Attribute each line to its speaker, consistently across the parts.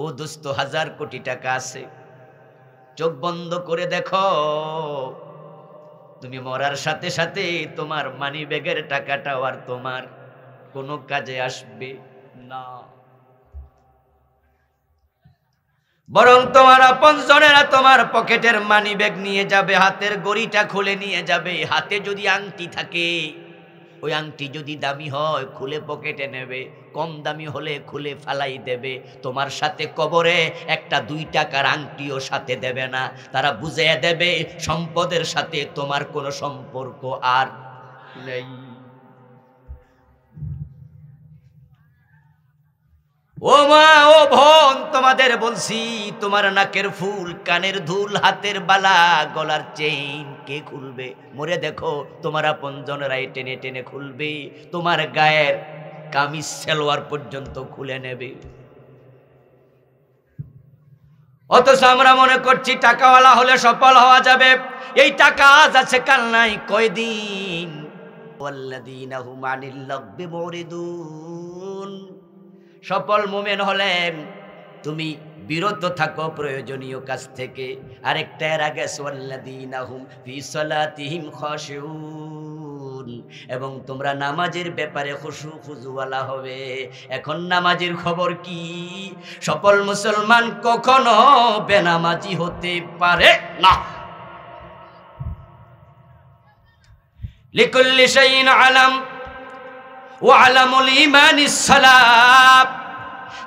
Speaker 1: ও দোস্ত, 1000 কোটি টাকা আছে, চোখ বন্ধ করে দেখো, তুমি মরার সাথে সাথে তোমার মানি ব্যাগের টাকাটাও আর তোমার কোনো কাজে আসবে না, বরং তোমার আপনজনেরা তোমার পকেটের মানি ব্যাগ নিয়ে যাবে, হাতের গড়িটা খুলে নিয়ে যাবে। হাতে যদি আংটি থাকে, ওই আংটি যদি দামি হয় খুলে পকেটে নেবে, কম দামি হলে খুলে ফালাই দেবে। তোমার সাথে কবরে একটা 2 টাকার আংটিও সাথে দেবে না। তারা বুঝিয়ে দেবে সম্পদের সাথে তোমার কোনো সম্পর্ক আর নেই। ও মা, ও বোন, তোমাদের বলছি, তোমার নাকের ফুল, কানের দুল, হাতের বালা, গলার চেইন কে খুলবে? মরে দেখো, তোমার আপনজনেরাই টেনে টেনে খুলবে, তোমার গায়ের কামিজ সালোয়ার পর্যন্ত খুলে নেবে। অথচ আমরা মনে করছি টাকাওয়ালা হলে সফল হওয়া যাবে। এই টাকা আজ আছে কাল নাই, কয়দিন। ওয়াল্লাযীনা হুম আনিল লাগবি মুরিদুন। সফল মুমিন হলেন তুমি বিরত থাকো প্রয়োজনীয় কাজ থেকে। আরেকটা এর আগে ওয়াল্লাযীনা হুম ফি সালাতিহিম খাশিউন, এবং তোমরা নামাজের ব্যাপারে খুশু খুজুওয়ালা হবে। এখন নামাজের খবর কি? সফল মুসলমান কখনো বেনামাজি হতে পারে না। লিকুল্লি শাইইন আলাম ওয়া আলামুল ঈমানিস সালাত।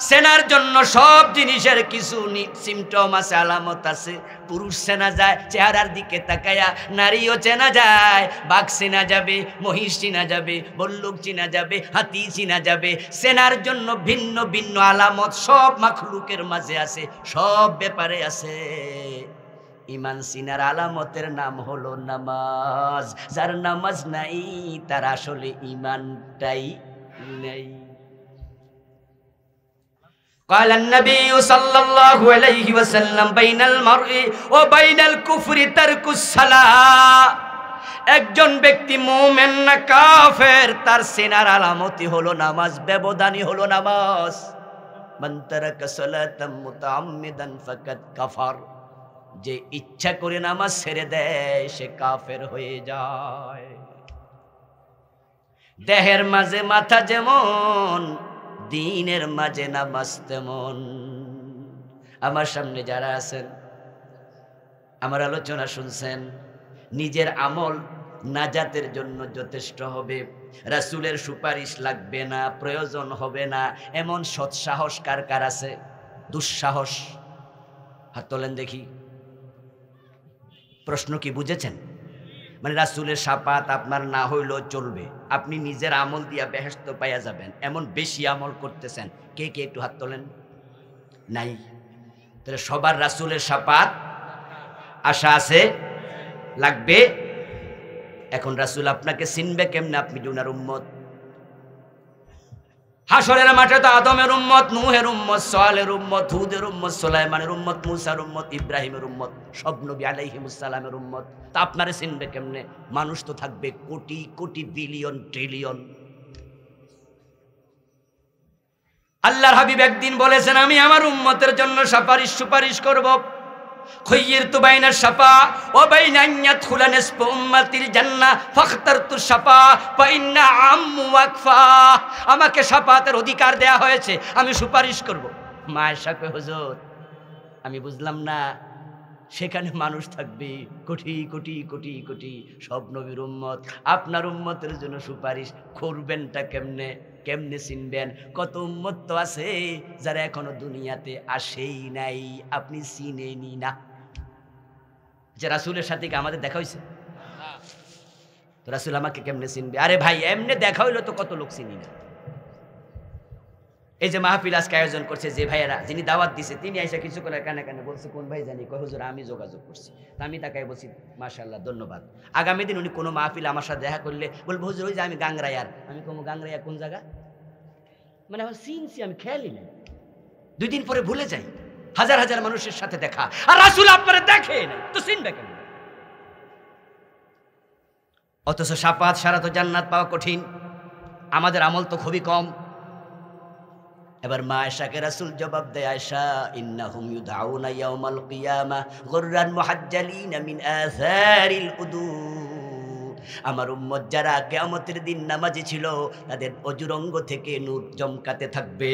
Speaker 1: সেনার জন্য সব জিনিসের কিছু সিমটম আছে, আলামত আছে। পুরুষ চেনা যায় চেহারার দিকে তাকায়া, নারীও চেনা যায়, বাঘ চেনা যাবে, মহিষ চেনা যাবে, বল্লুক চেনা যাবে, হাতি চেনা যাবে। সেনার জন্য ভিন্ন ভিন্ন আলামত সব মাখলুকের মাঝে আছে, সব ব্যাপারে আছে। ইমান সিনার আলামতের নাম হলো নামাজ। যার নামাজ নাই তার আসলে ইমানটাই নেই। قال النبي صلى الله عليه وسلم بين المرء وبين الكفر ترك الصلاة। একজন ব্যক্তি মুমিন না কাফের, তার সিনার আলামতই হলো নামাজ, ব্যবধানই হলো নামাজ। মান তারাকা সালাতাম মুতাআম্মিদান ফাকাদ কাফার। যে ইচ্ছা করে নামাজ ছেড়ে দেয় সে কাফের হয়ে যায়। দেহের মাঝে মাথা যেমন, দিনের মাঝে নামাজ তেমন। আমার সামনে যারা আছেন, আমার আলোচনা শুনছেন, নিজের আমল নাজাতের জন্য যথেষ্ট হবে, রাসূলের সুপারিশ লাগবে না, প্রয়োজন হবে না, এমন সৎসাহস কার কার আছে? দুঃসাহস হাত তোলেন দেখি। প্রশ্ন কি বুঝেছেন? মানে রাসূলের শাফাত আপনার না হইলেও চলবে, আপনি নিজের আমল দিয়া বেহেশত পাইয়া যাবেন, এমন বেশি আমল করতেছেন। কে কে একটু হাত তোলেন? নাই। তাহলে সবার রাসূলের শাফাত আশা আছে, লাগবে। এখন রাসূল আপনাকে চিনবে কেমনে? আপনি উনার উম্মত। হাসরের মাঠে তো আদমের উম্মত, নূহের উম্মত, সালের উম্মত, হুদের উম্মত, সুলাইমানের উম্মত, মুসার উম্মত, ইব্রাহিমের উম্মত, সব নবী আলাইহিমুস সালামের উম্মত। তা আপনারে চিনবে কেমনে? মানুষ তো থাকবে কোটি কোটি, বিলিয়ন, ট্রিলিয়ন। আল্লাহর হাবিব একদিন বলেছেন, আমি আমার উম্মতের জন্য সুপারিশ করব। খুয়্যিরতু বাইনা শাফা ওয়া বাইনা আন ইয়াদখুলা নিসফু উম্মাতিল জান্নাহ ফাখতারতু শাফা ফা ইন্না আম্মু ওয়াকফা। আমাকে শাফাতের অধিকার দেয়া হয়েছে, আমি সুপারিশ করব। মা আয়েশা কয়, হুজুর আমি বুঝলাম না, সেখানে মানুষ থাকবে কোটি কোটি কোটি কোটি, সব নবীর উম্মত, আপনার উম্মতের জন্য সুপারিশ করবেনটা কেমনে? কেমনে চিনবেন? কত উম্মত তো আছে যারা এখনো দুনিয়াতে আসেই নাই, আপনি চিনেনি না। যে রাসূলের সাথে কি আমাদের দেখা হয়েছে? তো রাসূল আমাকে কেমনে চিনবে? আরে ভাই, এমনি দেখা হইলো তো কত লোক চিনি না। এই যে মাহফিল আজকে আয়োজন করছে, যে ভাইয়েরা যিনি দাওয়াত দিছে, তিনি এসে কিছুক্ষণ কানে কানে বলছে, কোন ভাই জানি, কয় হুজুর আমি যোগাযোগ করছি। তা আমি তাকে বলছি মাশাআল্লাহ, ধন্যবাদ। আগামী দিন উনি কোনো মাহফিল আমার সাথে দেখা করলে বলবো, হুজুর ওই যে আমি গাংরায়ার। আমি কম গাংরায়া কোন জায়গা? মানে আমার চিনছি, আমি খেয়ালই নেই। 2 দিন পরে ভুলে যাই। হাজার হাজার মানুষের সাথে দেখা, আর রাসূল আপনারা দেখে নাই, তো চিনবে কেন? অথচ শাফাত ছাড়া তো জান্নাত পাওয়া কঠিন। আমাদের আমল তো খুবই কম। এবার মা আয়েশাকে রাসূল জবাব দেয়, আয়েশা ইন্নাহুম ইউদআউনা ইয়াউমাল কিয়ামাহ গুররান মুহাজ্জালিনা মিন আসারিল উদু। আমার উম্মত যারা কিয়ামতের দিন নামাজি ছিল তাদের অজুর অঙ্গ থেকে নূর চমকাতে থাকবে।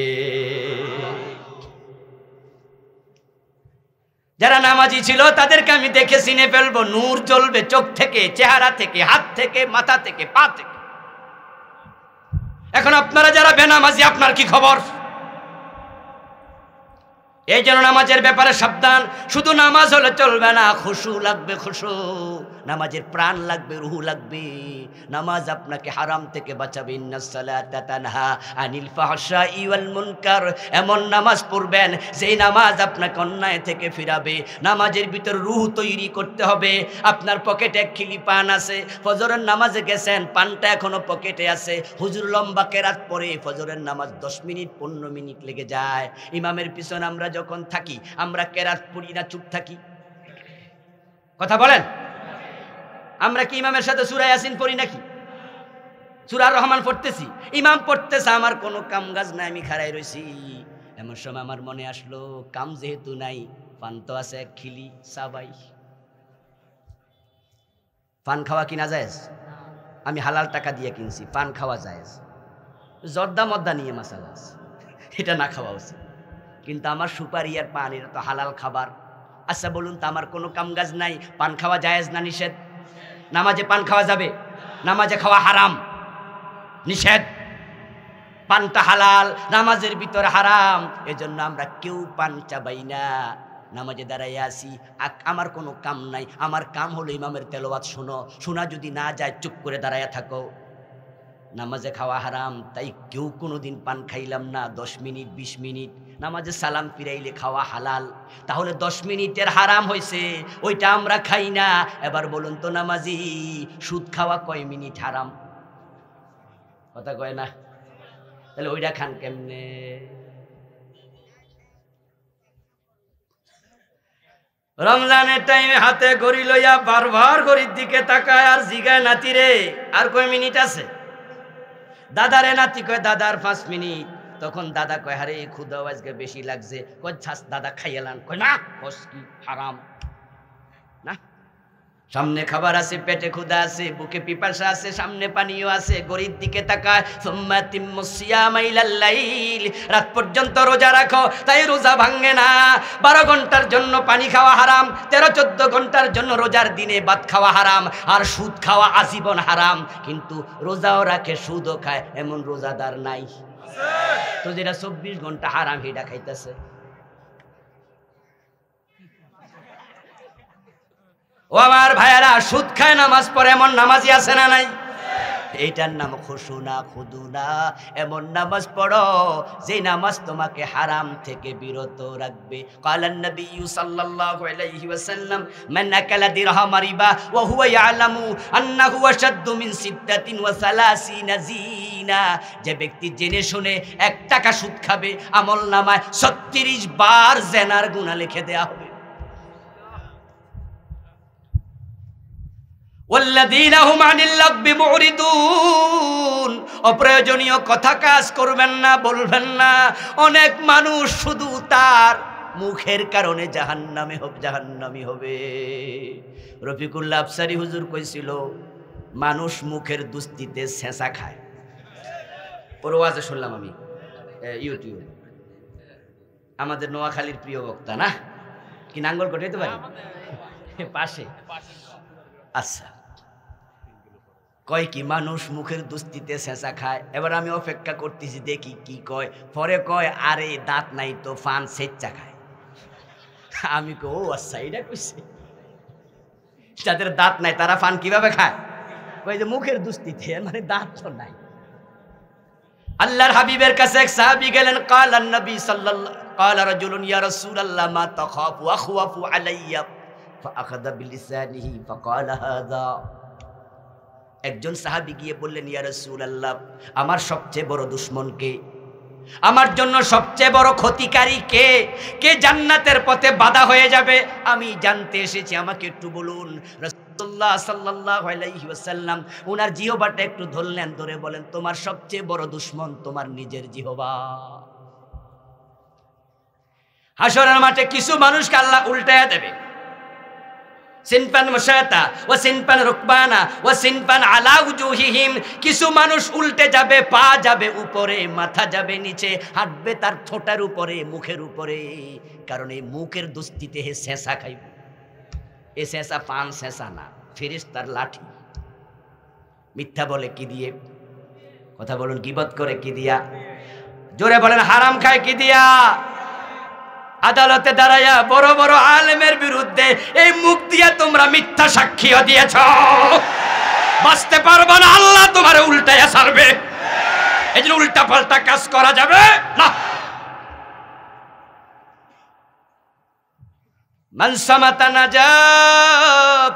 Speaker 1: যারা নামাজি ছিল তাদেরকে আমি দেখে চিনে ফেলবো, নূর জ্বলবে চোখ থেকে, চেহারা থেকে, হাত থেকে, মাথা থেকে, পা থেকে। এখন আপনারা যারা বেনামাজি, আপনার কি খবর? এই জন্য নামাজের ব্যাপারে সাবধান। শুধু নামাজ হলে চলবে না, খুশু লাগবে, খুশু। নামাজের প্রাণ লাগবে, রুহু লাগবে। নামাজ আপনাকে হারাম থেকে বাঁচাবে। ইন্নাস সালাতা তানহা আনিল ফাহশাই ওয়াল মুনকার। এমন নামাজ পড়বেন যেই নামাজ আপনাকে অন্যায় থেকে ফিরাবে। নামাজের ভিতর রুহু তৈরি করতে হবে। আপনার পকেটে এক খিলি পান আছে, ফজরের নামাজে গেছেন, পানটা এখনো পকেটে আছে। হুজুর লম্বা কেরাত পড়ে, ফজরের নামাজ 10 মিনিট 15 মিনিট লেগে যায়। ইমামের পিছনে আমরা যখন থাকি, আমরা কেরাত পড়ি না, চুপ থাকি? কথা বলেন। আমরা কি ইমামের সাথে সূরা ইয়াসিন পড়ি নাকি? সূরা রহমান পড়তেছি, ইমাম পড়তেছে, আমার কোনো কাম কাজ নাই, আমি খাড়াই রইছি। এমন সময় আমার মনে আসলো, কাম যেহেতু নাই, পান তো আছে এক খিলি, সাবাই। পান খাওয়া কিনা জায়েজ? আমি হালাল টাকা দিয়ে কিনছি, পান খাওয়া জায়েজ। জর্দা মদ্দা নিয়ে মাসালা আছে, এটা না খাওয়া উচিত। কিন্তু আমার সুপারি আর পান, এটা তো হালাল খাবার। আচ্ছা বলুন তো, আমার কোনো কামকাজ নাই, পান খাওয়া জায়েজ না নিষেধ? নামাজে পান খাওয়া যাবে? নামাজে খাওয়া হারাম, নিষেধ। পানটা হালাল, নামাজের ভিতরে হারাম। এজন্য আমরা কেউ পান চাবাই না, নামাজে দাঁড়াইয়া আসি। আমার কোনো কাম নাই, আমার কাম হলো ইমামের তেলাওয়াত শোনো। শোনা যদি না যায়, চুপ করে দাঁড়াইয়া থাকো। নামাজে খাওয়া হারাম, তাই কেউ কোনো দিন পান খাইলাম না 10 মিনিট 20 মিনিট। নামাজে সালাম ফিরাইলে খাওয়া হালাল, তাহলে 10 মিনিটের হারাম হয়েছে, ওইটা আমরা খাই না। এবার বলুন তো নামাজি, সুদ খাওয়া কয় মিনিট হারাম? কথা কয় না, তাহলে ওইটা খান কেমনে? রমজানের টাইমে হাতে ঘড়ি লইয়া বারবার ঘড়ির দিকে তাকায় আর জিগায়, নাতি রে আর কয় মিনিট আছে? দাদারে নাতি কয়, দাদার 5 মিনিট। তখন দাদা কয়, আরে ক্ষুধা আজকে বেশি লাগছে। কয় দাদা খাইয়ালান। কয় না, কস কি হারাম না? সামনে খাবার আছে, পেটে ক্ষুধা আছে, বুকে পিপাসা আছে, সামনে পানিও আছে, ঘড়ির দিকে তাকায়। সুম্মা তিম্মুস সিয়ামা ইলাল লাইল, রাত পর্যন্ত রোজা রাখো, তাই রোজা ভাঙে না। 12 ঘন্টার জন্য পানি খাওয়া হারাম, 13-14 ঘন্টার জন্য রোজার দিনে ভাত খাওয়া হারাম, আর সুদ খাওয়া আজীবন হারাম। কিন্তু রোজাও রাখে, সুদও খায়, এমন রোজাদার নাই? তো যেটা 24 ঘন্টা হারাম, সেটা খাইতেছে। ও আমার ভাইয়ারা, সুদ খায় নামাজ পড়ে এমন নামাজি আছে না নাই? এইটার নাম খুশু না, খুদু না। এমন নামাজ পড়ো যে নামাজ তোমাকে হারাম থেকে বিরত রাখবে। ক্বালান নবী সাল্লাল্লাহু আলাইহি ওয়াসাল্লাম, মান আকালা দিরহাম রিবা ওয়া হুয়া ইয়ালামু আন্নাহু আশাদ্দু মিন 36 জিনা। যে ব্যক্তি জেনে শুনে 1 টাকা সুদ খাবে, আমল নামায় 36 বার জেনার গুনাহ লিখে দেয়া হবে। ওয়াল্লাযীনা হুম আনিল লাগবি মুরিদুন, অপ্রয়োজনীয় কথা কাজ করবেন না, বলবেন না। অনেক মানুষ শুধু তার মুখের কারণে জাহান্নামী হবে। রফিকুল্লাহ আফসারী হুজুর কইছিল, মানুষ মুখের দুস্তিতে ছেঁচা খায়। ওর ওয়াজে শুনলাম আমি ইউটিউব। আমাদের নোয়াখালীর প্রিয় বক্তা না, কি নাঙ্গলকোট হইতে পারি পাশে? আচ্ছা, কয় কি মানুষ মুখের দুস্তিতে ছেঁচা খায়। এবার আমি অপেক্ষা করতেছি দেখি কি কয়। পরে কয়, আরে দাঁত নাই তো ফান সেচ্চা খায়। আমি কই, ও আচ্ছা, এটা কইছে। যাদের দাঁত নাই তারা ফান কিভাবে খায়? কই যে মুখের দুস্তিতে, মানে দাঁত তো নাই। আল্লাহর হাবিবের কাছে এক সাহাবী গেলেন। ক্বালান নবী সাল্লাল্লাহু ক্বালা রাজুলুন ইয়া রাসূলুল্লাহ মা তাখাফু আখওয়াফু আলাইয়া ফাআখাযা বিলিসানিহি ফাকালা হাযা। একজন সাহাবী গিয়ে বললেন, ইয়া রাসূলুল্লাহ, আমার সবচেয়ে বড় দুশমন কে? আমার জন্য সবচেয়ে বড় ক্ষতিকারী কে? কে জান্নাতের পথে বাধা হয়ে যাবে? আমি জানতে এসেছি, আমাকে একটু বলুন। রাসূলুল্লাহ সাল্লাল্লাহু আলাইহি ওয়াসাল্লাম ওনার জিহ্বাটা একটু ধরলেন, ধরে বলেন, তোমার সবচেয়ে বড় দুশমন তোমার নিজের জিহ্বা। হাসরের মাঠে কিছু মানুষকে আল্লাহ উল্টায়া দেবে। সিনফান মুশাতা ওয়া সিনফান রুকবানা ওয়া সিনফান আলা উজুহিহিম, কিছু মানুষ উল্টে যাবে, পা যাবে উপরে, মাথা যাবে নিচে, হাঁটবে তার ঠোঁটের উপরে, মুখের উপরে, কারণ এই মুখের দুস্তিতে হে শেষা খাইব। এ শেষা পান শেষা না, ফেরেশতার লাঠি। মিথ্যা বলে কি দিয়ে? কথা বলুন, গীবত করে কি দিয়া? জোরে বলেন, হারাম খায় কি দিয়া? আদালতে দাঁড়াইয়া বড় বড় আলেমের বিরুদ্ধে এই মুখ দিয়া তোমরা মিথ্যা সাক্ষীও দিয়েছ। বাঁচতে পারবে না, আল্লাহ তোমারে উল্টাইয়া ছাড়বে। এই জন্য উল্টা পাল্টা কাজ করা যাবে না। মানসামাতা নাজা,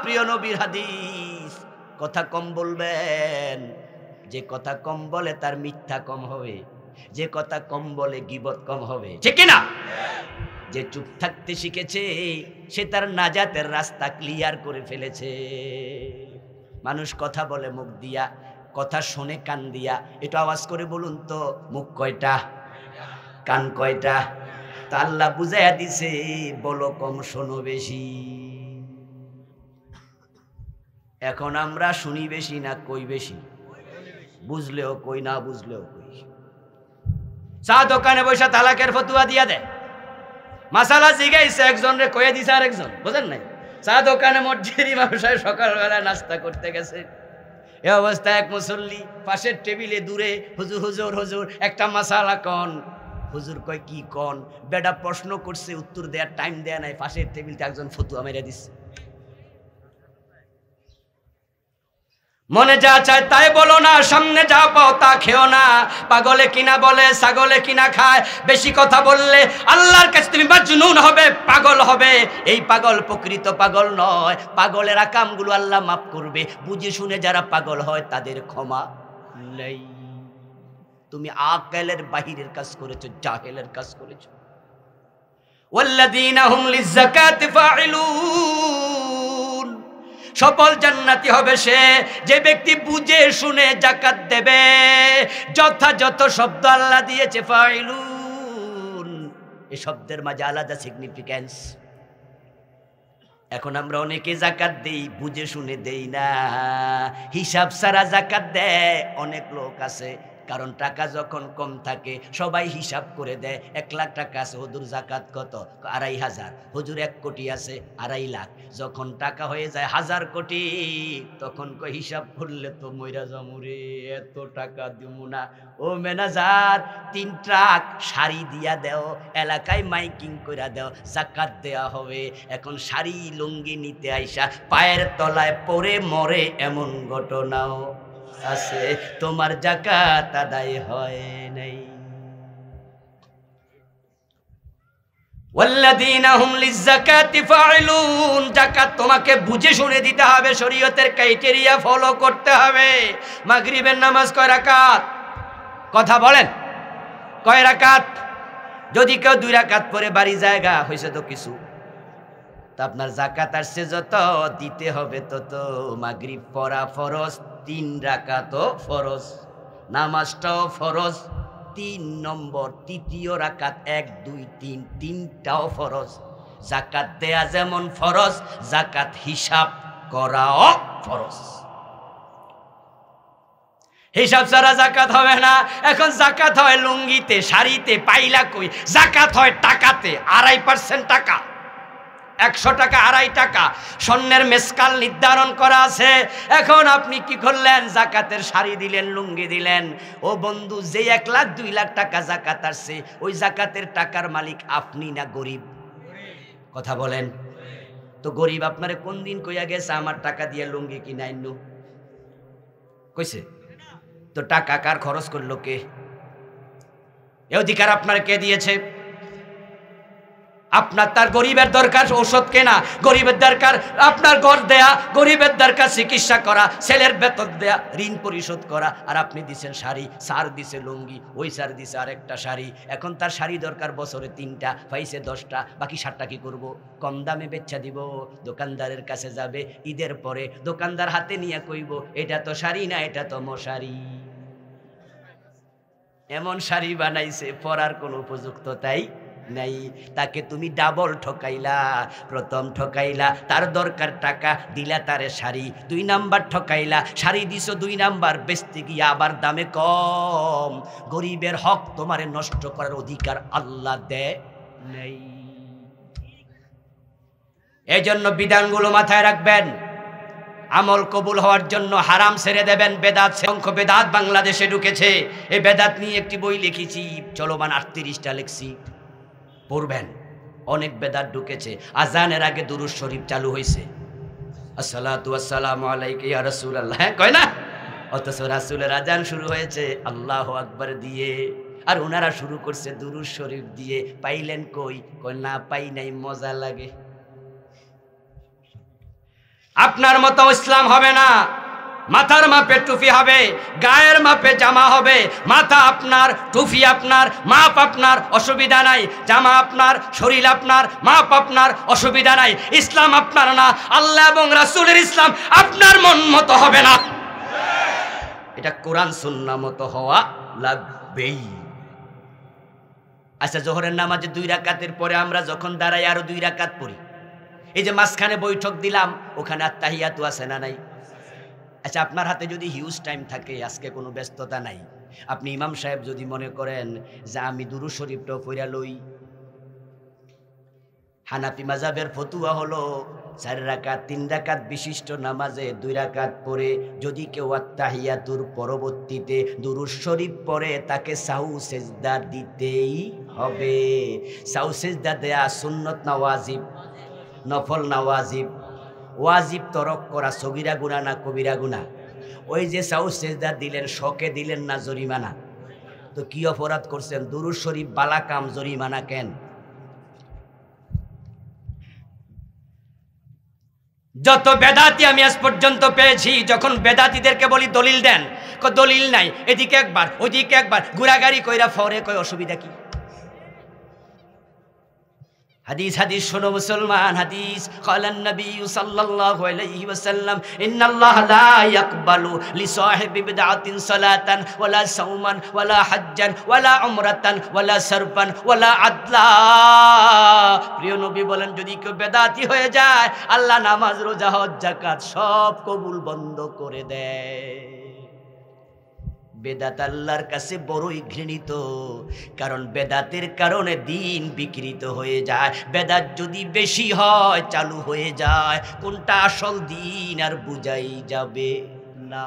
Speaker 1: প্রিয় নবীর হাদিস। কথা কম বলবেন, যে কথা কম বলে তার মিথ্যা কম হবে, যে কথা কম বলে গীবত কম হবে, ঠিক কিনা? যে চুপ থাকতে শিখেছে সে তার নাজাতের রাস্তা ক্লিয়ার করে ফেলেছে। মানুষ কথা বলে মুখ দিয়া, কথা শোনে কান দিয়া। একটু আওয়াজ করে বলুন তো, মুখ কয়টা, কান কয়টা? তা আল্লাহ বুঝাইয়া দিছে, বলো কম শোনো বেশি। এখন আমরা শুনি বেশি না কই বেশি? বুঝলেও কই, না বুঝলেও কই। চা দোকানে বসে তালাকের ফতুয়া দিয়া দেয়। মাসালা জিগাইছে, একজন রে কয়ে দিছে আরেকজন, বুঝেন নাই? চা দোকানে মসজিদের ইমাম সাহেব সকালবেলা নাস্তা করতে গেছে। এ অবস্থায় এক মুসল্লি পাশের টেবিলে দূরে, হুজুর হুজুর হুজুর একটা মাসালা কন। হুজুর কয় কি কন? বেটা প্রশ্ন করছে, উত্তর দেওয়ার টাইম দেয়া নাই, পাশের টেবিলতে একজন ফতুয়া মেরে দিচ্ছে। মনে যা চায় তাই বলো না, সামনে যা পাও তা খেও না। পাগলে কিনা বলে, ছাগলে কিনা খায়। বেশি কথা বললে আল্লাহর কাছে তুমি মাজনুন হবে, পাগল হবে। এই পাগল প্রকৃত পাগল নয়। পাগলের কামগুলো আল্লাহ মাফ করবে। বুঝে শুনে যারা পাগল হয় তাদের ক্ষমা নেই। তুমি আকেলের বাহিরের কাজ করেছো, জাহেলের কাজ করেছো। ওয়াল্লাযীনা হুম লিযাকাতি ফাইলুন, সফল জান্নাতি হবে সে যে ব্যক্তি বুঝে শুনে যাকাত দেবে। যথাযথ শব্দ আল্লাহ দিয়েছে ফাইলুন, এই শব্দের মাঝে আলাদা সিগনিফিক্যান্স। এখন আমরা অনেকে যাকাত দেই, বুঝে শুনে দেই না, হিসাব ছাড়া যাকাত দেয় অনেক লোক আছে। কারণ টাকা যখন কম থাকে সবাই হিসাব করে দেয়। 1 লাখ টাকা আছে, হুজুর যাকাত কত? 2,500। হুজুর 1 কোটি আছে, 2.5 লাখ। যখন টাকা হয়ে যায় 1000 কোটি, তখন কই হিসাব করলে তো মইরা যামুরে, এত টাকা দিমু না। ও ম্যানেজার, 3 ট্রাক শাড়ি দিয়া দেও, এলাকায় মাইকিং কইরা দেও, যাকাত দেয়া হবে। এখন শাড়ি লুঙ্গি নিতে আইসা পায়ের তলায় পড়ে মরে এমন ঘটনাও আছে। তোমার যাকাত আদায় হয় নাই। ওয়াল্লাযীনা হুম লিযাকাতি ফাইলুন, যাকাত তোমাকে বুঝে শুনে দিতে হবে, শরীয়তের ক্রাইটেরিয়া ফলো করতে হবে। মাগরিবের নামাজ কয় রাকাত? কথা বলেন, কয় রাকাত? যদি কেউ 2 রাকাত পরে বাড়ি জায়গা হইছে তো কিছু, তা আপনার যাকাত আসছে যত, দিতে হবে তত। মাগরিব পড়া ফরজ, 3 রাকাতও ফরজ, নামাজটাও ফরজ। 3 নম্বর, 3য় রাকাত 1 2 3, 3টাও ফরজ। যাকাত দেয়া যেমন ফরজ, যাকাত হিসাব করাও ফরজ। হিসাব ছাড়া যাকাত হবে না। এখন যাকাত হয় লুঙ্গিতে, শাড়িতে, পাইলা কই? যাকাত হয় টাকাতে, 2.5% টাকা। 100 টাকা 2.5 টাকা স্বর্ণের মেসকাল নির্ধারণ করা আছে। এখন আপনি কি করলেন? যাকাতের শাড়ি দিলেন, লুঙ্গি দিলেন। ও বন্ধু, যে 1 লাখ 2 লাখ টাকা যাকাত আসছে, ওই যাকাতের টাকার মালিক আপনি না গরিব? কথা বলেন তো। গরিব আপনারে কোন দিন কইয়া গেছে আমার টাকা দিয়ে লুঙ্গি কিনাইনু? কইছে তো? টাকা কার খরচ করলো কে? এ অধিকার আপনার কে দিয়েছে? আপনার তার গরিবের দরকার ঔষধ কেনা, গরিবের দরকার আপনার ঘর দেয়া, গরিবের দরকার চিকিৎসা করা, ছেলের বেতন দেয়া, ঋণ পরিশোধ করা। আর আপনি দিছেন শাড়ি, স্যার দিছে লুঙ্গি, ওই স্যার দিছে আরেকটা শাড়ি। এখন তার শাড়ি দরকার বছরে 3টা, পাইছে 10টা, বাকি 7টা কি করব? কম দামে বেচা দিব। দোকানদারের কাছে যাবে ঈদের পরে, দোকানদার হাতে নিয়ে কইব, এটা তো শাড়ি না, এটা তো মশারি। এমন শাড়ি বানাইছে পরার কোনো উপযুক্ততাই নাই। তাকে তুমি ডাবল ঠকাইলা। প্রথম ঠকাইলা, তার দরকার টাকা, দিলা তারে শাড়ি। 2 নাম্বার ঠকাইলা, শাড়ি দিছো 2 নাম্বার, বেচতে গিয়ে আবার দামে কম। গরিবের হক তোমারে নষ্ট করার অধিকার আল্লাহ দেয় নাই। এজন্য বিধানগুলো মাথায় রাখবেন। আমল কবুল হওয়ার জন্য হারাম ছেড়ে দেবেন। বেদাত, সংখ্য বেদাত বাংলাদেশে ঢুকেছে। এই বেদাত নিয়ে একটি বই লিখেছি, চলমান 38টা লিখছি, পড়বেন। অনেক বেদাত ঢুকেছে। আজানের আগে দুরূদ শরীফ চালু হয়েছে, আসসালাতু ওয়াসসালামু আলাইকা ইয়া রাসূলুল্লাহ, হ্যাঁ কয় না? অথচ রাসূলের আজান শুরু হয়েছে আল্লাহু আকবার দিয়ে, আর ওনারা শুরু করছে দুরূদ শরীফ দিয়ে। পাইলেন কই? কয় না পাই নাই, মজা লাগে। আপনার মতো ইসলাম হবে না। মাথার মাপে টুপি হবে, গায়ের মাপে জামা হবে। মাথা আপনার, টুপি আপনার, মাপ আপনার, অসুবিধা নাই। জামা আপনার, শরীর আপনার, মাপ আপনার, অসুবিধা নাই। ইসলাম আপনার না, আল্লাহ এবং রাসূলের ইসলাম আপনার মন মতো হবে না। এটা কোরআন সুন্নাহ মতো হওয়া লাগবেই। আচ্ছা, জোহরের নামাজে 2 রাকাতের পরে আমরা যখন দাঁড়াই আরো 2 রাকাত পড়ি। এই যে মাঝখানে বৈঠক দিলাম, ওখানে আত্তাহিয়াতু আছে না নাই? আচ্ছা, আপনার হাতে যদি হিউজ টাইম থাকে, আজকে কোনো ব্যস্ততা নাই, আপনি ইমাম সাহেব যদি মনে করেন যে আমি দুরূদ শরীফটাও পড়া লই, হানাফি মাযহাবের ফতুয়া হলো 4 রাকাত 3 রাকাত বিশিষ্ট নামাজে 2 রাকাত পড়ে যদি কেউ আত্তাহিয়াতুর পরবর্তীতে দুরূদ শরীফ পড়ে, তাকে সাহু সেজদা দিতেই হবে। সাহু সেজদা দেয়া সুন্নত না ওয়াজিব? নফল না ওয়াজিব? ওয়াজিব তরক করা সগীরা গুনাহ না কবিরা গুনাহ? ওই যে সাহু সেজদা দিলেন, শকে দিলেন না জরিমানা? তো কি অপরাধ করছেন? দুরূদ শরীফ বালা কাম, জরিমানা কেন? যত বেদাতি আমি আজ পর্যন্ত পেয়েছি, যখন বেদাতিদেরকে বলি দলিল দেন, দলিল নাই, এদিকে একবার ওইদিকে একবার ঘুরাগাড়ি কইরা ফরে, কই অসুবিধা কি? হাদিস হাদিস শোনো মুসলমান, হাদিস ক্বালান নবী সাল্লাল্লাহু আলাইহি ওয়াসাল্লাম ইন্নাল্লাহ লা ইয়াকবালু লিসাহিবি বিদআতিন সালাতান ওয়ালা সাওমান ওয়ালা হাজ্জান ওয়ালা উমরাতান ওয়ালা সারফান ওয়ালা আদলা। প্রিয় নবী বলেন, যদি কেউ বেদাতি হয়ে যায়, আল্লাহ নামাজ, রোজা, হজ, যাকাত সব কবুল বন্ধ করে দেয়। বেদাত আল্লাহর কাছে বড়ই ঘৃণিত, কারণ বেদাতের কারণে দিন বিকৃত হয়ে যায়। বেদাত যদি বেশি হয়, চালু হয়ে যায়, কোনটা আসল দিন আর বুঝাই যাবে না।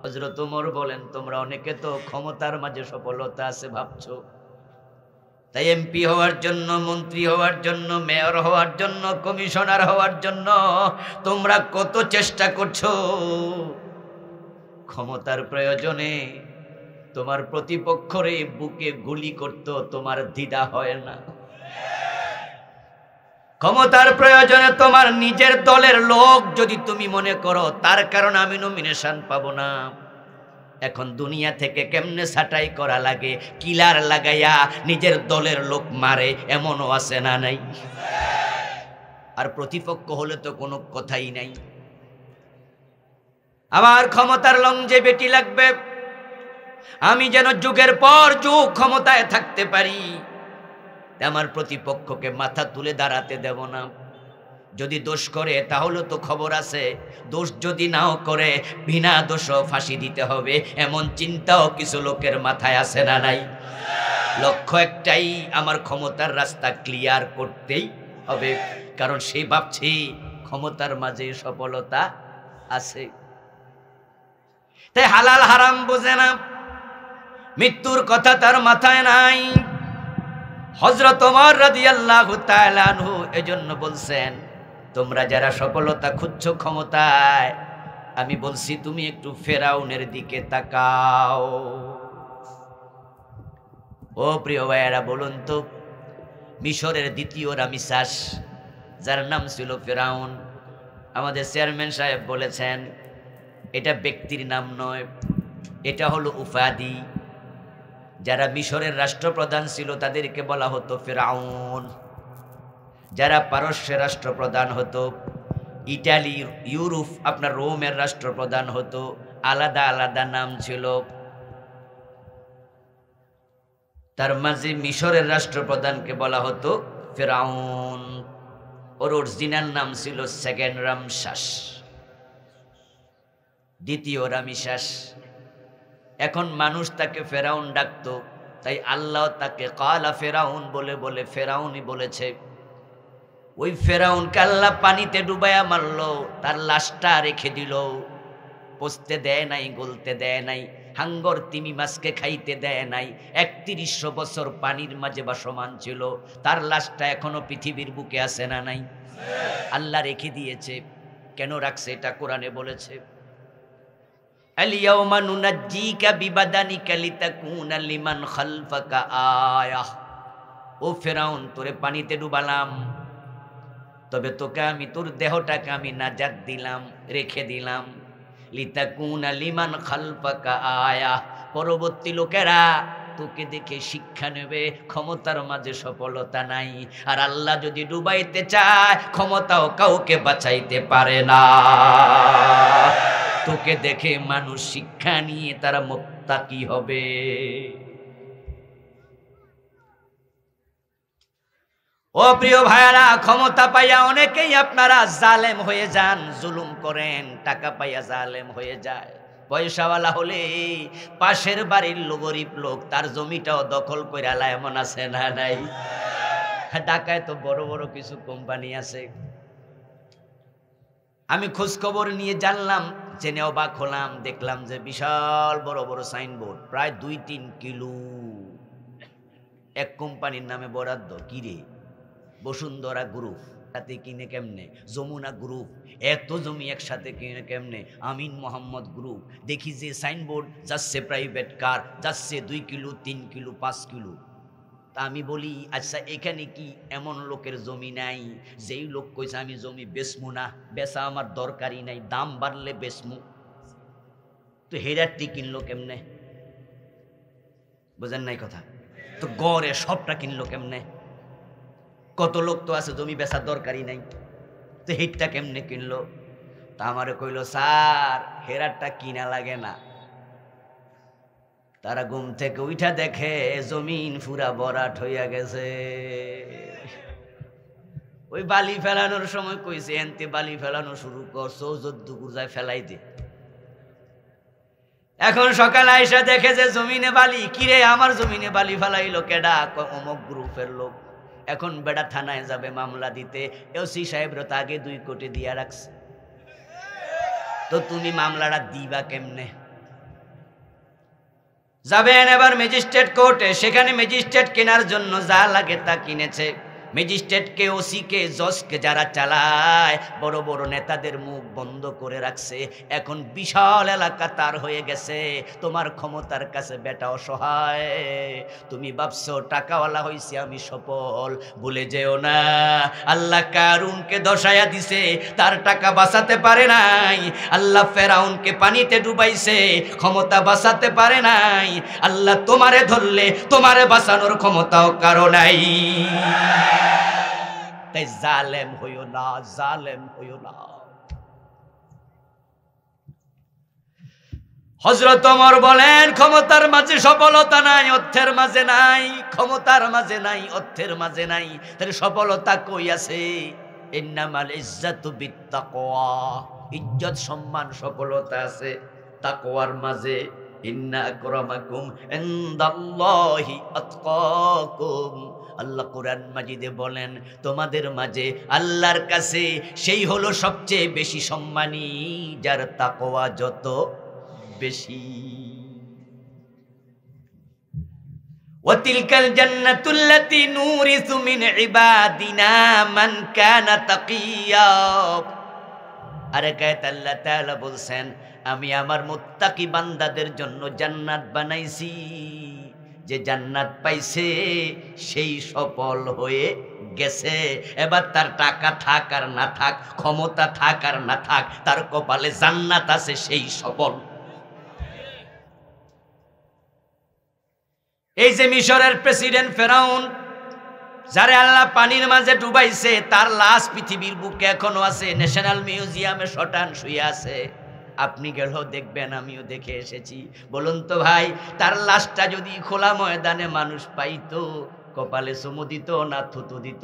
Speaker 1: হযরত ওমর বলেন, তোমরা অনেকে তো ক্ষমতার মাঝে সফলতা আছে ভাবছো, তাই এমপি হওয়ার জন্য, মন্ত্রী হওয়ার জন্য, মেয়র হওয়ার জন্য, কমিশনার হওয়ার জন্য তোমরা কত চেষ্টা করছো। ক্ষমতার প্রয়োজনে তোমার প্রতিপক্ষরে বুকে গুলি করতে তোমার দ্বিধা হয় না। ক্ষমতার প্রয়োজনে তোমার নিজের দলের লোক যদি তুমি মনে করো তার কারণে আমি নমিনেশন পাবো না, এখন দুনিয়া থেকে কেমনে ছাঁটাই করা লাগে, কিলার লাগাইয়া নিজের দলের লোক মারে, এমনও আছে না নাই? আর প্রতিপক্ষ হলে তো কোনো কথাই নাই। আমার ক্ষমতার লংজেভিটি লাগবে, আমি যেন যুগের পর যুগ ক্ষমতায় থাকতে পারি। আমার প্রতিপক্ষকে মাথা তুলে দাঁড়াতে দেব না। যদি দোষ করে তাহলে তো খবর আছে, দোষ যদি নাও করে বিনা দোষও ফাঁসি দিতে হবে, এমন চিন্তাও কিছু লোকের মাথায় আছে না নাই? লক্ষ্য একটাই, আমার ক্ষমতার রাস্তা ক্লিয়ার করতেই হবে, কারণ সে ভাবছি ক্ষমতার মাঝে সফলতা আছে। তাই হালাল হারাম বোঝে না, মৃত্যুর কথা তার মাথায় নাই। হযরত ওমর রাদিয়াল্লাহু তাআলা আনহু এজন্য বলছেন, তোমরা যারা সফলতা খুঁজছো ক্ষমতায়, আমি বলছি তুমি একটু ফেরাউনের দিকে তাকাও। ও প্রিয় ভাইয়েরা, বলুন তো, মিশরের দ্বিতীয় রামিসাস, যার নাম ছিল ফেরাউন, আমাদের চেয়ারম্যান সাহেব বলেছেন এটা ব্যক্তির নাম নয়, এটা হলো উপাধি। যারা মিশরের রাষ্ট্রপ্রধান ছিল তাদেরকে বলা হতো ফেরাউন, যারা পারস্যের রাষ্ট্রপ্রধান হতো, ইটালি, ইউরোপ, আপনার রোমের রাষ্ট্রপ্রধান হতো, আলাদা আলাদা নাম ছিল। তার মাঝে মিশরের রাষ্ট্রপ্রধানকে বলা হতো ফেরাউন। ওর অরিজিনাল নাম ছিল সেকেন্ড রামসাস, দ্বিতীয় রামিসাস। এখন মানুষ তাকে ফেরাউন ডাকতো, তাই আল্লাহ তাকে কালা ফেরাউন বলে বলে ফেরাউনই বলেছে। ওই ফেরাউনকে আল্লাহ পানিতে ডুবাইয়া মারলো, তার লাশটা রেখে দিল, পচতে দেয় নাই, গলতে দেয় নাই, হাঙ্গর তিমি মাছকে খাইতে দেয় নাই। ৩১০০ বছর পানির মাঝে বাসমান ছিল, তার লাশটা এখনো পৃথিবীর বুকে আছে না নাই? আল্লাহ রেখে দিয়েছে। কেন রাখছে এটা কোরআনে বলেছে, আল-ইয়াওমা নুনাজ্জিকা বিবাদানিকা লিতাকুনা লিমান খালফাকা আয়াহ। ও ফেরাউন, তোরে পানিতে ডুবালাম, তবে তোকে আমি, তোর দেহটাকে আমি নাজাত দিলাম, রেখে দিলাম। লিতাকুনা লিমান খালফাকা আয়াহ, পরবর্তী লোকেরা তোকে দেখে শিক্ষা নেবে। ক্ষমতার মাঝে সফলতা নাই, আর আল্লাহ যদি ডুবাইতে চায় ক্ষমতাও কাউকে বাঁচাইতে পারে না। তোকে দেখে মানুষ শিক্ষা নিয়ে তারা মুত্তাকি হবে। ও প্রিয় ভাইরা, ক্ষমতা পাইয়া অনেকেই আপনারা জালেম হয়ে যান, জুলুম করেন, টাকা পাইয়া জালেম হয়ে যায়। পয়সাওয়ালা হলে পাশের বাড়ির গরিব লোক তার জমিটাও দখল করে আলা, এমন আছে না নাই? ঢাকায় তো বড় বড় কিছু কোম্পানি আছে। আমি খোঁজ খবর নিয়ে জানলাম, জেনে অবাক হলাম, দেখলাম যে বিশাল বড় বড় সাইনবোর্ড, প্রায় ২-৩ কিলো এক কোম্পানির নামে বরাদ্দ। কিরে, বসুন্ধরা গ্রুপ সাথে কিনে কেমনে, যমুনা গ্রুপ এত জমি একসাথে কিনে কেমনে, আমিন মোহাম্মদ গ্রুপ। দেখি যে সাইনবোর্ড যাচ্ছে প্রাইভেট কার, যাচ্ছে ২ কিলো, ৩ কিলো, ৫ কিলো। তা আমি বলি, আচ্ছা এখানে কি এমন লোকের জমি নাই যেই লোক কইছে আমি জমি বেচমু না, বেচা আমার দরকারই নাই, দাম বাড়লে বেচমু? তো হেরারটি কিনলো কেমনে? বোঝেন নাই কথা? তো গড়ে সবটা কিনলো কেমনে? কত লোক তো আছে জমি বেচার দরকারই নাই, তো হেটটা কেমনে কিনলো? তা আমারে কইলো, স্যার হেরারটা কিনা লাগে না। তারা ঘুম থেকে উঠা দেখে জমিন পুরা ভরাট হইয়া গেছে। ওই বালি ফেলানোর সময় কইছে, এনতে বালি ফেলানো শুরু করছো, যদ্দুকুর যায় ফেলাই দে। এখন সকালে আইসা দেখে যে জমিনে বালি। কিরে, আমার জমিনে বালি ফেলাইলো কেডা? অমুক গ্রুপের লোক। এখন বেড়া থানায় যাবে মামলা দিতে, ওসি সাহেবরা তো আগে 2 কোটি দিয়া রাখছে, তো তুমি মামলাটা দিবা কেমনে? যাবেন এবার ম্যাজিস্ট্রেট কোর্টে, সেখানে ম্যাজিস্ট্রেট কেনার জন্য যা লাগে তা কিনেছে। ম্যাজিস্ট্রেটকে, ওসিকে, জজকে যারা চালায়, বড় বড় নেতাদের মুখ বন্ধ করে রাখছে। এখন বিশাল এলাকা তার হয়ে গেছে। তোমার ক্ষমতার কাছে বেটা অসহায়। তুমি ভাবছো টাকাওয়ালা হইছি আমি সফল, ভুলে যেও না আল্লাহ কারুনকে দশায়া দিছে, তার টাকা বাঁচাতে পারে নাই। আল্লাহ ফেরাউনকে পানিতে ডুবাইছে, ক্ষমতা বাঁচাতে পারে নাই। আল্লাহ তোমারে ধরলে তোমারে বাঁচানোর ক্ষমতাও কারো নাই। তাই জালেম হইও না, জালেম হইও না। হযরত ওমর বলেন, ক্ষমতার মাঝে সফলতা নাই, অর্থের মাঝে নাই। ক্ষমতার মাঝে নাই, অর্থের মাঝে নাই, তাহলে সফলতা কই আছে? ইন্নামাল ইজ্জাতু বিত্তাকওয়া, ইজ্জত সম্মান সফলতা আছে তাকওয়ার মাঝে। ইন্না আকরামাকুম ইনদাল্লাহি আতকাকুম। আল্লাহ কোরআন মাজিদে বলেন, তোমাদের মাঝে আল্লাহর কাছে সেই হলো সবচেয়ে বেশি সম্মানী, যার তাকওয়া যত বেশি। ওয়াতিলকাল জান্নাতুল্লাতী নুরিসু মিন ইবাদিনা মান কানা তাকিয়া। আরে কায়েত আল্লাহ তাআলা বলছেন, আমি আমার মুত্তাকি বান্দাদের জন্য জান্নাত বানাইছি। যে জান্নাত পাইছে সেই সফল হয়ে গেছে। এবার তার টাকা থাক আর না থাক, ক্ষমতা থাক আর না থাক, তার কপালে জান্নাত আছে, সেই সফল। এই যে মিশরের প্রেসিডেন্ট ফেরাউন, যারে আল্লাহ পানির মাঝে ডুবাইছে, তার লাশ পৃথিবীর বুকে এখনো আছে, ন্যাশনাল মিউজিয়ামে শটান শুয়ে আছে। আপনি গেলেও দেখবেন, আমিও দেখে এসেছি। বলুন তো ভাই, তার লাশটা যদি খোলা ময়দানে মানুষ পাইতো, কপালে চুমু দিত না থুতু দিত?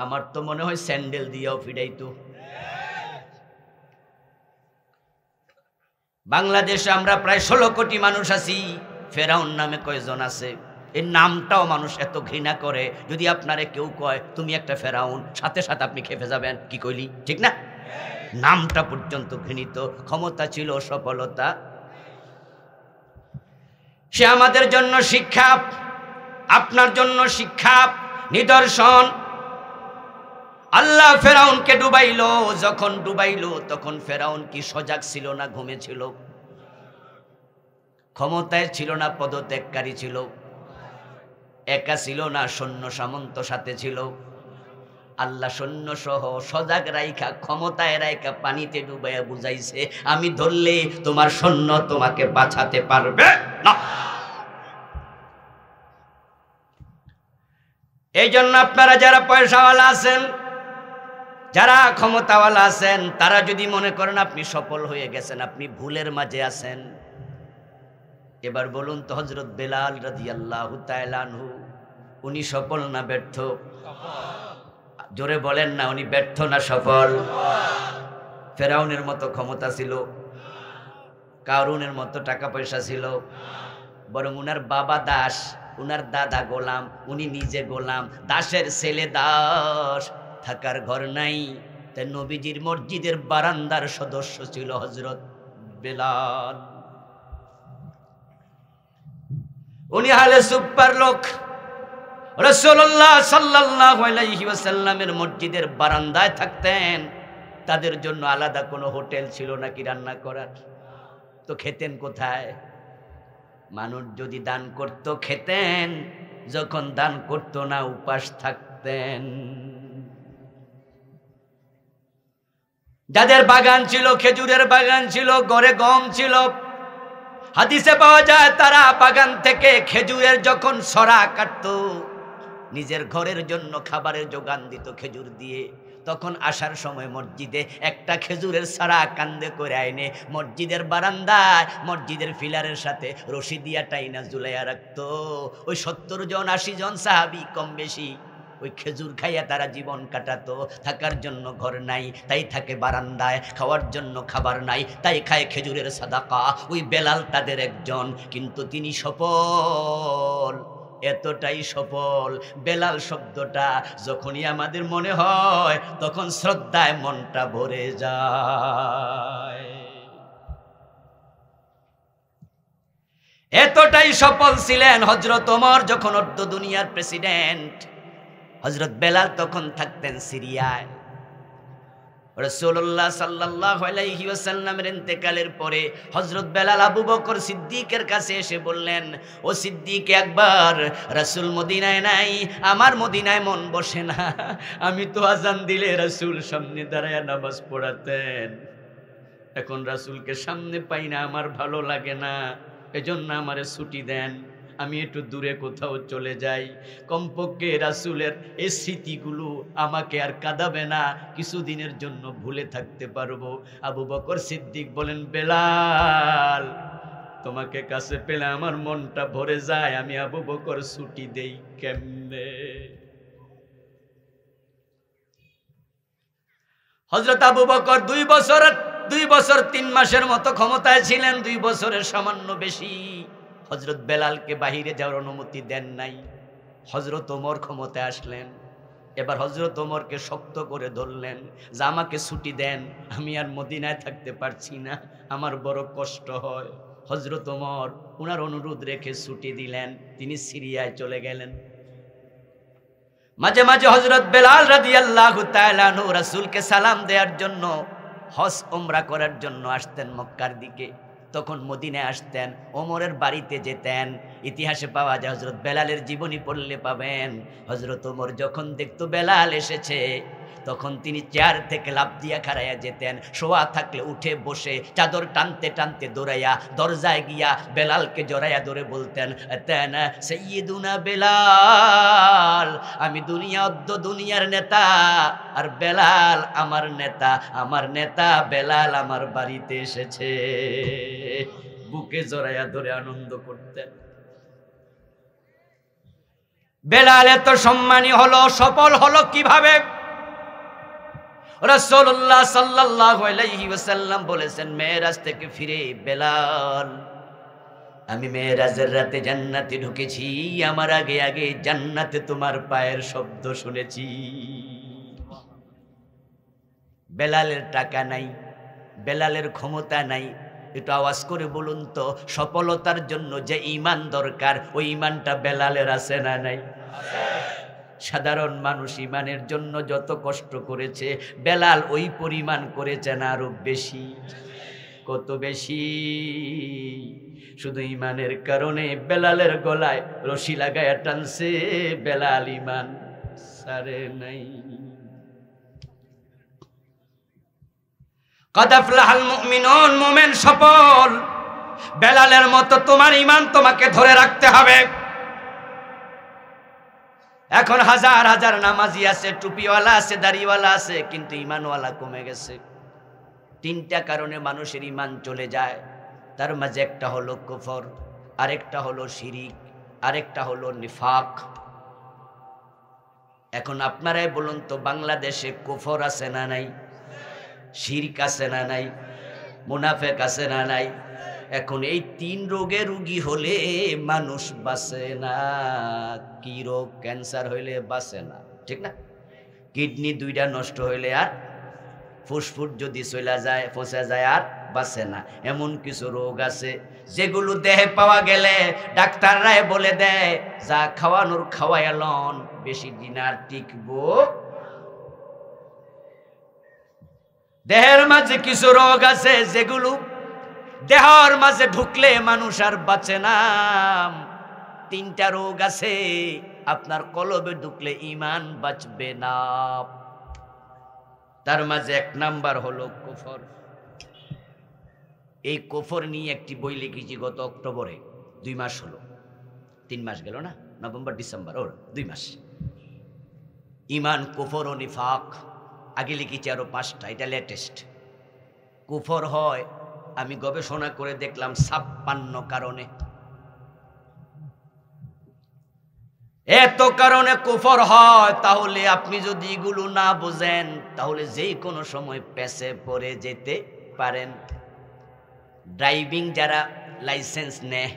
Speaker 1: আমার তো মনে হয় স্যান্ডেল দিয়েও ফিরাইতো। বাংলাদেশে আমরা প্রায় 16 কোটি মানুষ আছি। ফেরাউন নামে কয়জন আছে? এই নামটাও মানুষ এত ঘৃণা করে। যদি আপনারে কেউ কয় তুমি একটা ফেরাউন, সাথে সাথে আপনি খেপে যাবেন, কি কইলি, ঠিক না? নামটা পর্যন্ত ঘৃণিত। ক্ষমতা ছিল, সফলতা। সে আমাদের জন্য শিক্ষা, আপনার জন্য শিক্ষা, নিদর্শন। আল্লাহ ফেরাউনকে ডুবাইলো। যখন ডুবাইলো তখন ফেরাউন কি সজাগ ছিল না ঘুমে ছিল? ক্ষমতায় ছিল না পদত্যাগকারী ছিল? একা ছিল না সৈন্য সামন্ত সাথে ছিল? আল্লাহ সৈন্য সহ সজাগ রাইখা, ক্ষমতায় রাইখা পানিতে ডুবাইয়া বুঝাইছে, আমি ধরলে তোমার সৈন্য তোমাকে বাঁচাতে পারবে না। এই জন্য আপনারা যারা পয়সাওয়ালা আছেন, যারা ক্ষমতাওয়ালা আছেন, তারা যদি মনে করেন আপনি সফল হয়ে গেছেন, আপনি ভুলের মাঝে আছেন। এবার বলুন তো, হযরত বেলাল রাদিয়াল্লাহু তাআলা আনহু, উনি সফল না ব্যর্থ? জোরে বলেন না, উনি ব্যর্থ না সফল? ফেরাউনের মতো ক্ষমতা ছিল, কারুনের মতো টাকা পয়সা ছিল, বরং উনার বাবা দাস, উনার দাদা গোলাম, উনি নিজে গোলাম, দাসের ছেলে দাস, থাকার ঘর নাই। তাই নবীজির মসজিদের বারান্দার সদস্য ছিল হযরত বেলাল। উনি হলে সুপার লোক। রাসূলুল্লাহ সাল্লাল্লাহু আলাইহি ওয়াসাল্লামের মসজিদের বারান্দায় থাকতেন। তাদের জন্য আলাদা কোনো হোটেল ছিল নাকি রান্না করার? তো খেতেন কোথায়? মানুষ যদি দান করত খেতেন, যখন দান করত না উপাস থাকতেন। যাদের বাগান ছিল, খেজুরের বাগান ছিল, ঘরে গম ছিল, হাদিসে পাওয়া যায় তারা বাগান থেকে খেজুরের যখন ছড়া কাটতো, নিজের ঘরের জন্য খাবারের যোগান দিত খেজুর দিয়ে, তখন আসার সময় মসজিদে একটা খেজুরের ছড়া কান্দে করে আইনে মসজিদের বারান্দায়, মসজিদের ফিলারের সাথে রশি দিয়া টাইনা ঝুলাইয়া রাখতো। ওই 70 জন 80 জন সাহাবী কম বেশি ওই খেজুর খাইয়া তারা জীবন কাটাতো। থাকার জন্য ঘর নাই, তাই থাকে বারান্দায়। খাওয়ার জন্য খাবার নাই, তাই খায় খেজুরের সাদাকা। ওই বেলাল তাদের একজন, কিন্তু তিনি সফল, এতটাই সফল। বেলাল শব্দটা যখনই আমাদের মনে হয়, তখন শ্রদ্ধায় মনটা ভরে যায়। এতটাই সফল ছিলেন হযরত ওমর, যখন অর্ধ দুনিয়ার প্রেসিডেন্ট। হযরত বেলাল তখন থাকতেন সিরিয়ায়। রাসূলুল্লাহ সাল্লাল্লাহু আলাইহি ওয়াসাল্লামের ইন্তেকালের পরে হযরত বেলাল আবু বকর সিদ্দিকের কাছে এসে বললেন, ও সিদ্দিক, একবার রাসূল মদিনায় নাই, আমার মদিনায় মন বসে না। আমি তো আজান দিলে রাসূল সামনে দাঁড়ায় নামাজ পড়াতেন, এখন রাসূলকে সামনে পাই না, আমার ভালো লাগে না, এজন্য আমারে ছুটি দেন, আমি একটু দূরে কোথাও চলে যাই। কমপক্ষে রাসূলের এই স্মৃতিগুলো আমাকে আর কাঁদাবে না, কিছুদিনের জন্য ভুলে থাকতে পারবো। আবু বকর সিদ্দিক বলেন, বেলাল, তোমাকে কাছে পেলে আমার মনটা ভরে যায়, আমি আবু বকর ছুটি দেই কেমনে? হযরত আবু বকর 2 বছর 3 মাসের মতো ক্ষমতায় ছিলেন, 2 বছরের সামান্য বেশি। হযরত বেলালকে বাহিরে যাওয়ার অনুমতি দেন নাই। হযরত ওমর ক্ষমতায় আসলেন। এবার হযরত ওমরকে শক্ত করে ধরলেন যে আমাকে ছুটি দেন, আমি আর মদিনায় থাকতে পারছি না, আমার বড় কষ্ট হয়। হযরত ওমর ওনার অনুরোধ রেখে ছুটি দিলেন, তিনি সিরিয়ায় চলে গেলেন। মাঝে মাঝে হযরত বেলাল রাদিয়াল্লাহু তাআলা আনহু রাসূলকে সালাম দেওয়ার জন্য, হজ উমরা করার জন্য আসতেন মক্কার দিকে। তখন মদিনায় আসতেন, ওমরের বাড়িতে যেতেন। ইতিহাসে পাওয়া যায়, হযরত বেলালের জীবনী পড়লে পাবেন, হযরত ওমর যখন দেখতো বেলাল এসেছে, তখন তিনি চেয়ার থেকে লাফ দিয়া খাড়াইয়া যেতেন, শোয়া থাকলে উঠে বসে চাদর টানতে টানতে দৌড়াইয়া দরজায় গিয়া বেলালকে জড়াইয়া ধরে বলতেন, তানা সাইয়্যিদুনা বেলাল, আমি দুনিয়ার নেতা আর বেলাল আমার নেতা, আমার নেতা বেলাল আমার বাড়িতে এসেছে। বুকে জড়াইয়া ধরে আনন্দ করতেন। বেলাল এত সম্মানী হলো, সফল হলো কিভাবে? রাসূলুল্লাহ সাল্লাল্লাহু আলাইহি ওয়াসাল্লাম বলেছেন, মেরাজ থেকে ফিরে বেলাল, আমি মেরাজের রাতে জান্নাতে ঢুকেছি, আমার আগে আগে জান্নাতে তোমার পায়ের শব্দ শুনেছি। বেলালের টাকা নাই, বেলালের ক্ষমতা নাই, একটু আওয়াজ করে বলুন তো, সফলতার জন্য যে ঈমান দরকার ওই ঈমানটা বেলালের আছে না নাই? সাধারণ মানুষ ঈমানের জন্য যত কষ্ট করেছে, বেলাল ওই পরিমাণ করেছেন আরো বেশি। কত বেশি? শুধু ঈমানের কারণে বেলালের গলায় রশি লাগায়া টানছে, বেলাল ঈমান ছাড়ে নাই। কাদ আফলাহাল মুমিনুন, মুমিন সফল। বেলালের মতো তোমার ঈমান তোমাকে ধরে রাখতে হবে। এখন হাজার হাজার নামাজি আছে, টুপিওয়ালা আছে, দাড়িওয়ালা আছে, কিন্তু ঈমানওয়ালা কমে গেছে। তিনটা কারণে মানুষের ঈমান চলে যায়। তার মাঝে একটা হলো কুফর, আরেকটা হলো শিরিক, আরেকটা হলো নিফাক। এখন আপনারাই বলুন তো, বাংলাদেশে কুফর আছে না নাই? শিরক আছে না নাই? মুনাফেক আছে না নাই? এখন এই তিন রোগে রোগী হলে মানুষ বাঁচে না। কি রোগ? ক্যান্সার হইলে বাঁচে না, ঠিক না? কিডনি দুইটা নষ্ট হইলে আর, ফুসফুস যদি চলে যায়, ফসে যায়, আর বাঁচে না। এমন কিছু রোগ আছে যেগুলো দেহে পাওয়া গেলে ডাক্তাররাই বলে দেয়, যা খাওয়ানোর খাওয়াইলন, বেশি দিন আর টিকবো। দেহের মাঝে কিছু রোগ আছে যেগুলো দেহর মাঝে ঢুকলে মানুষ আর বাঁচে না। তিনটা রোগ আছে, আপনার কলবে ঢুকলে ঈমান বাঁচবে না। তার মাঝে এক নাম্বার হলো কুফর। এই কুফর নিয়ে একটি বই লিখেছি গত অক্টোবরে। 2 মাস হলো, 3 মাস গেল না, নভেম্বর ডিসেম্বর, ওর 2 মাস। ঈমান, কুফর ও নিফাক। আগে লিখেছি আরো 5টা, এটা লেটেস্ট। কুফর হয়, আমি গবেষণা করে দেখলাম 56 কারণে। এত কারণে কুফর হয়। তাহলে আপনি যদি এগুলো না বুঝেন, তাহলে যেই কোনো সময় পেছে পড়ে যেতে পারেন। ড্রাইভিং যারা লাইসেন্স নেয়,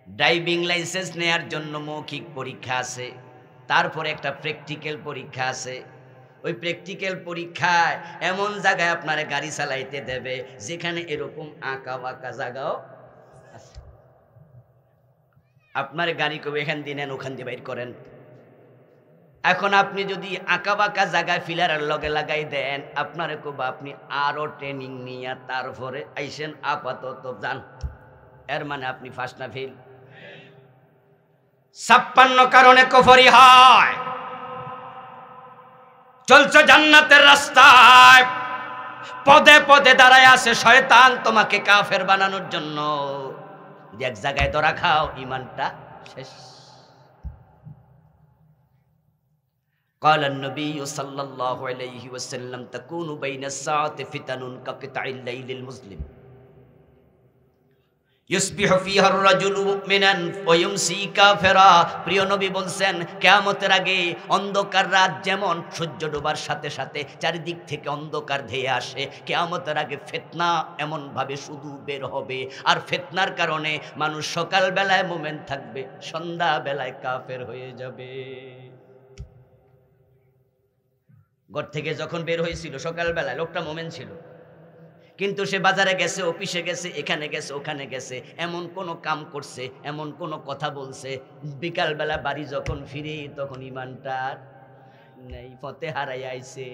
Speaker 1: ড্রাইভিং লাইসেন্স নেয়ার জন্য মৌখিক পরীক্ষা আছে, তারপরে একটা প্র্যাকটিক্যাল পরীক্ষা আছে। ওই প্র্যাকটিক্যাল পরীক্ষায় এমন জায়গায় আপনারা গাড়ি চালাইতে দেবে যেখানে এরকম আঁকা বাঁকা জায়গাও আছে। আপনার গাড়ি কবে এখান দিয়ে নেন, ওখান দিয়ে বাইর করেন। এখন আপনি যদি আঁকা বাঁকা জায়গায় ফিলারের লগে লাগাই দেন, আপনারে কবা আপনি আরো ট্রেনিং নিয়ে তারপরে আইসেন, আপাতত যান। এর মানে আপনি ফার্স্ট না ফেল? 56 কারণে কুফরি হয়। চলছো জান্নাতের রাস্তায়, পদে পদে দাঁড়ায় আছে শয়তান তোমাকে কাফের বানানোর জন্য। যদি এক জায়গায় ধরা খাও, ঈমানটা শেষ। قال النبي صلى الله عليه وسلم تكون بين الساعة فتن كقطع الليل المظلم يصبح فيها الرجل مؤمنا ويمسي كافرا। প্রিয় নবী বলছেন, কিয়ামতের আগে অন্ধকার রাত যেমন সূর্য ডোবার সাথে সাথে চারিদিক থেকে অন্ধকার ধেয়ে আসে, কিয়ামতের আগে ফিতনা এমন ভাবে শুধু বের হবে। আর ফিতনার কারণে মানুষ সকাল বেলায় মুমিন থাকবে, সন্ধ্যা বেলায় কাফের হয়ে যাবে। ঘর থেকে যখন বের হয়েছিল সকালবেলায় লোকটা মুমিন ছিল, কিন্তু সে বাজারে গেছে, অফিসে গেছে, এখানে গেছে, ওখানে গেছে, এমন কোন কাম করছে, এমন কোন কথা বলছে, বিকালবেলা বাড়ি যখন ফিরে তখন ঈমানটা নেই, পথে হারাই আইছে।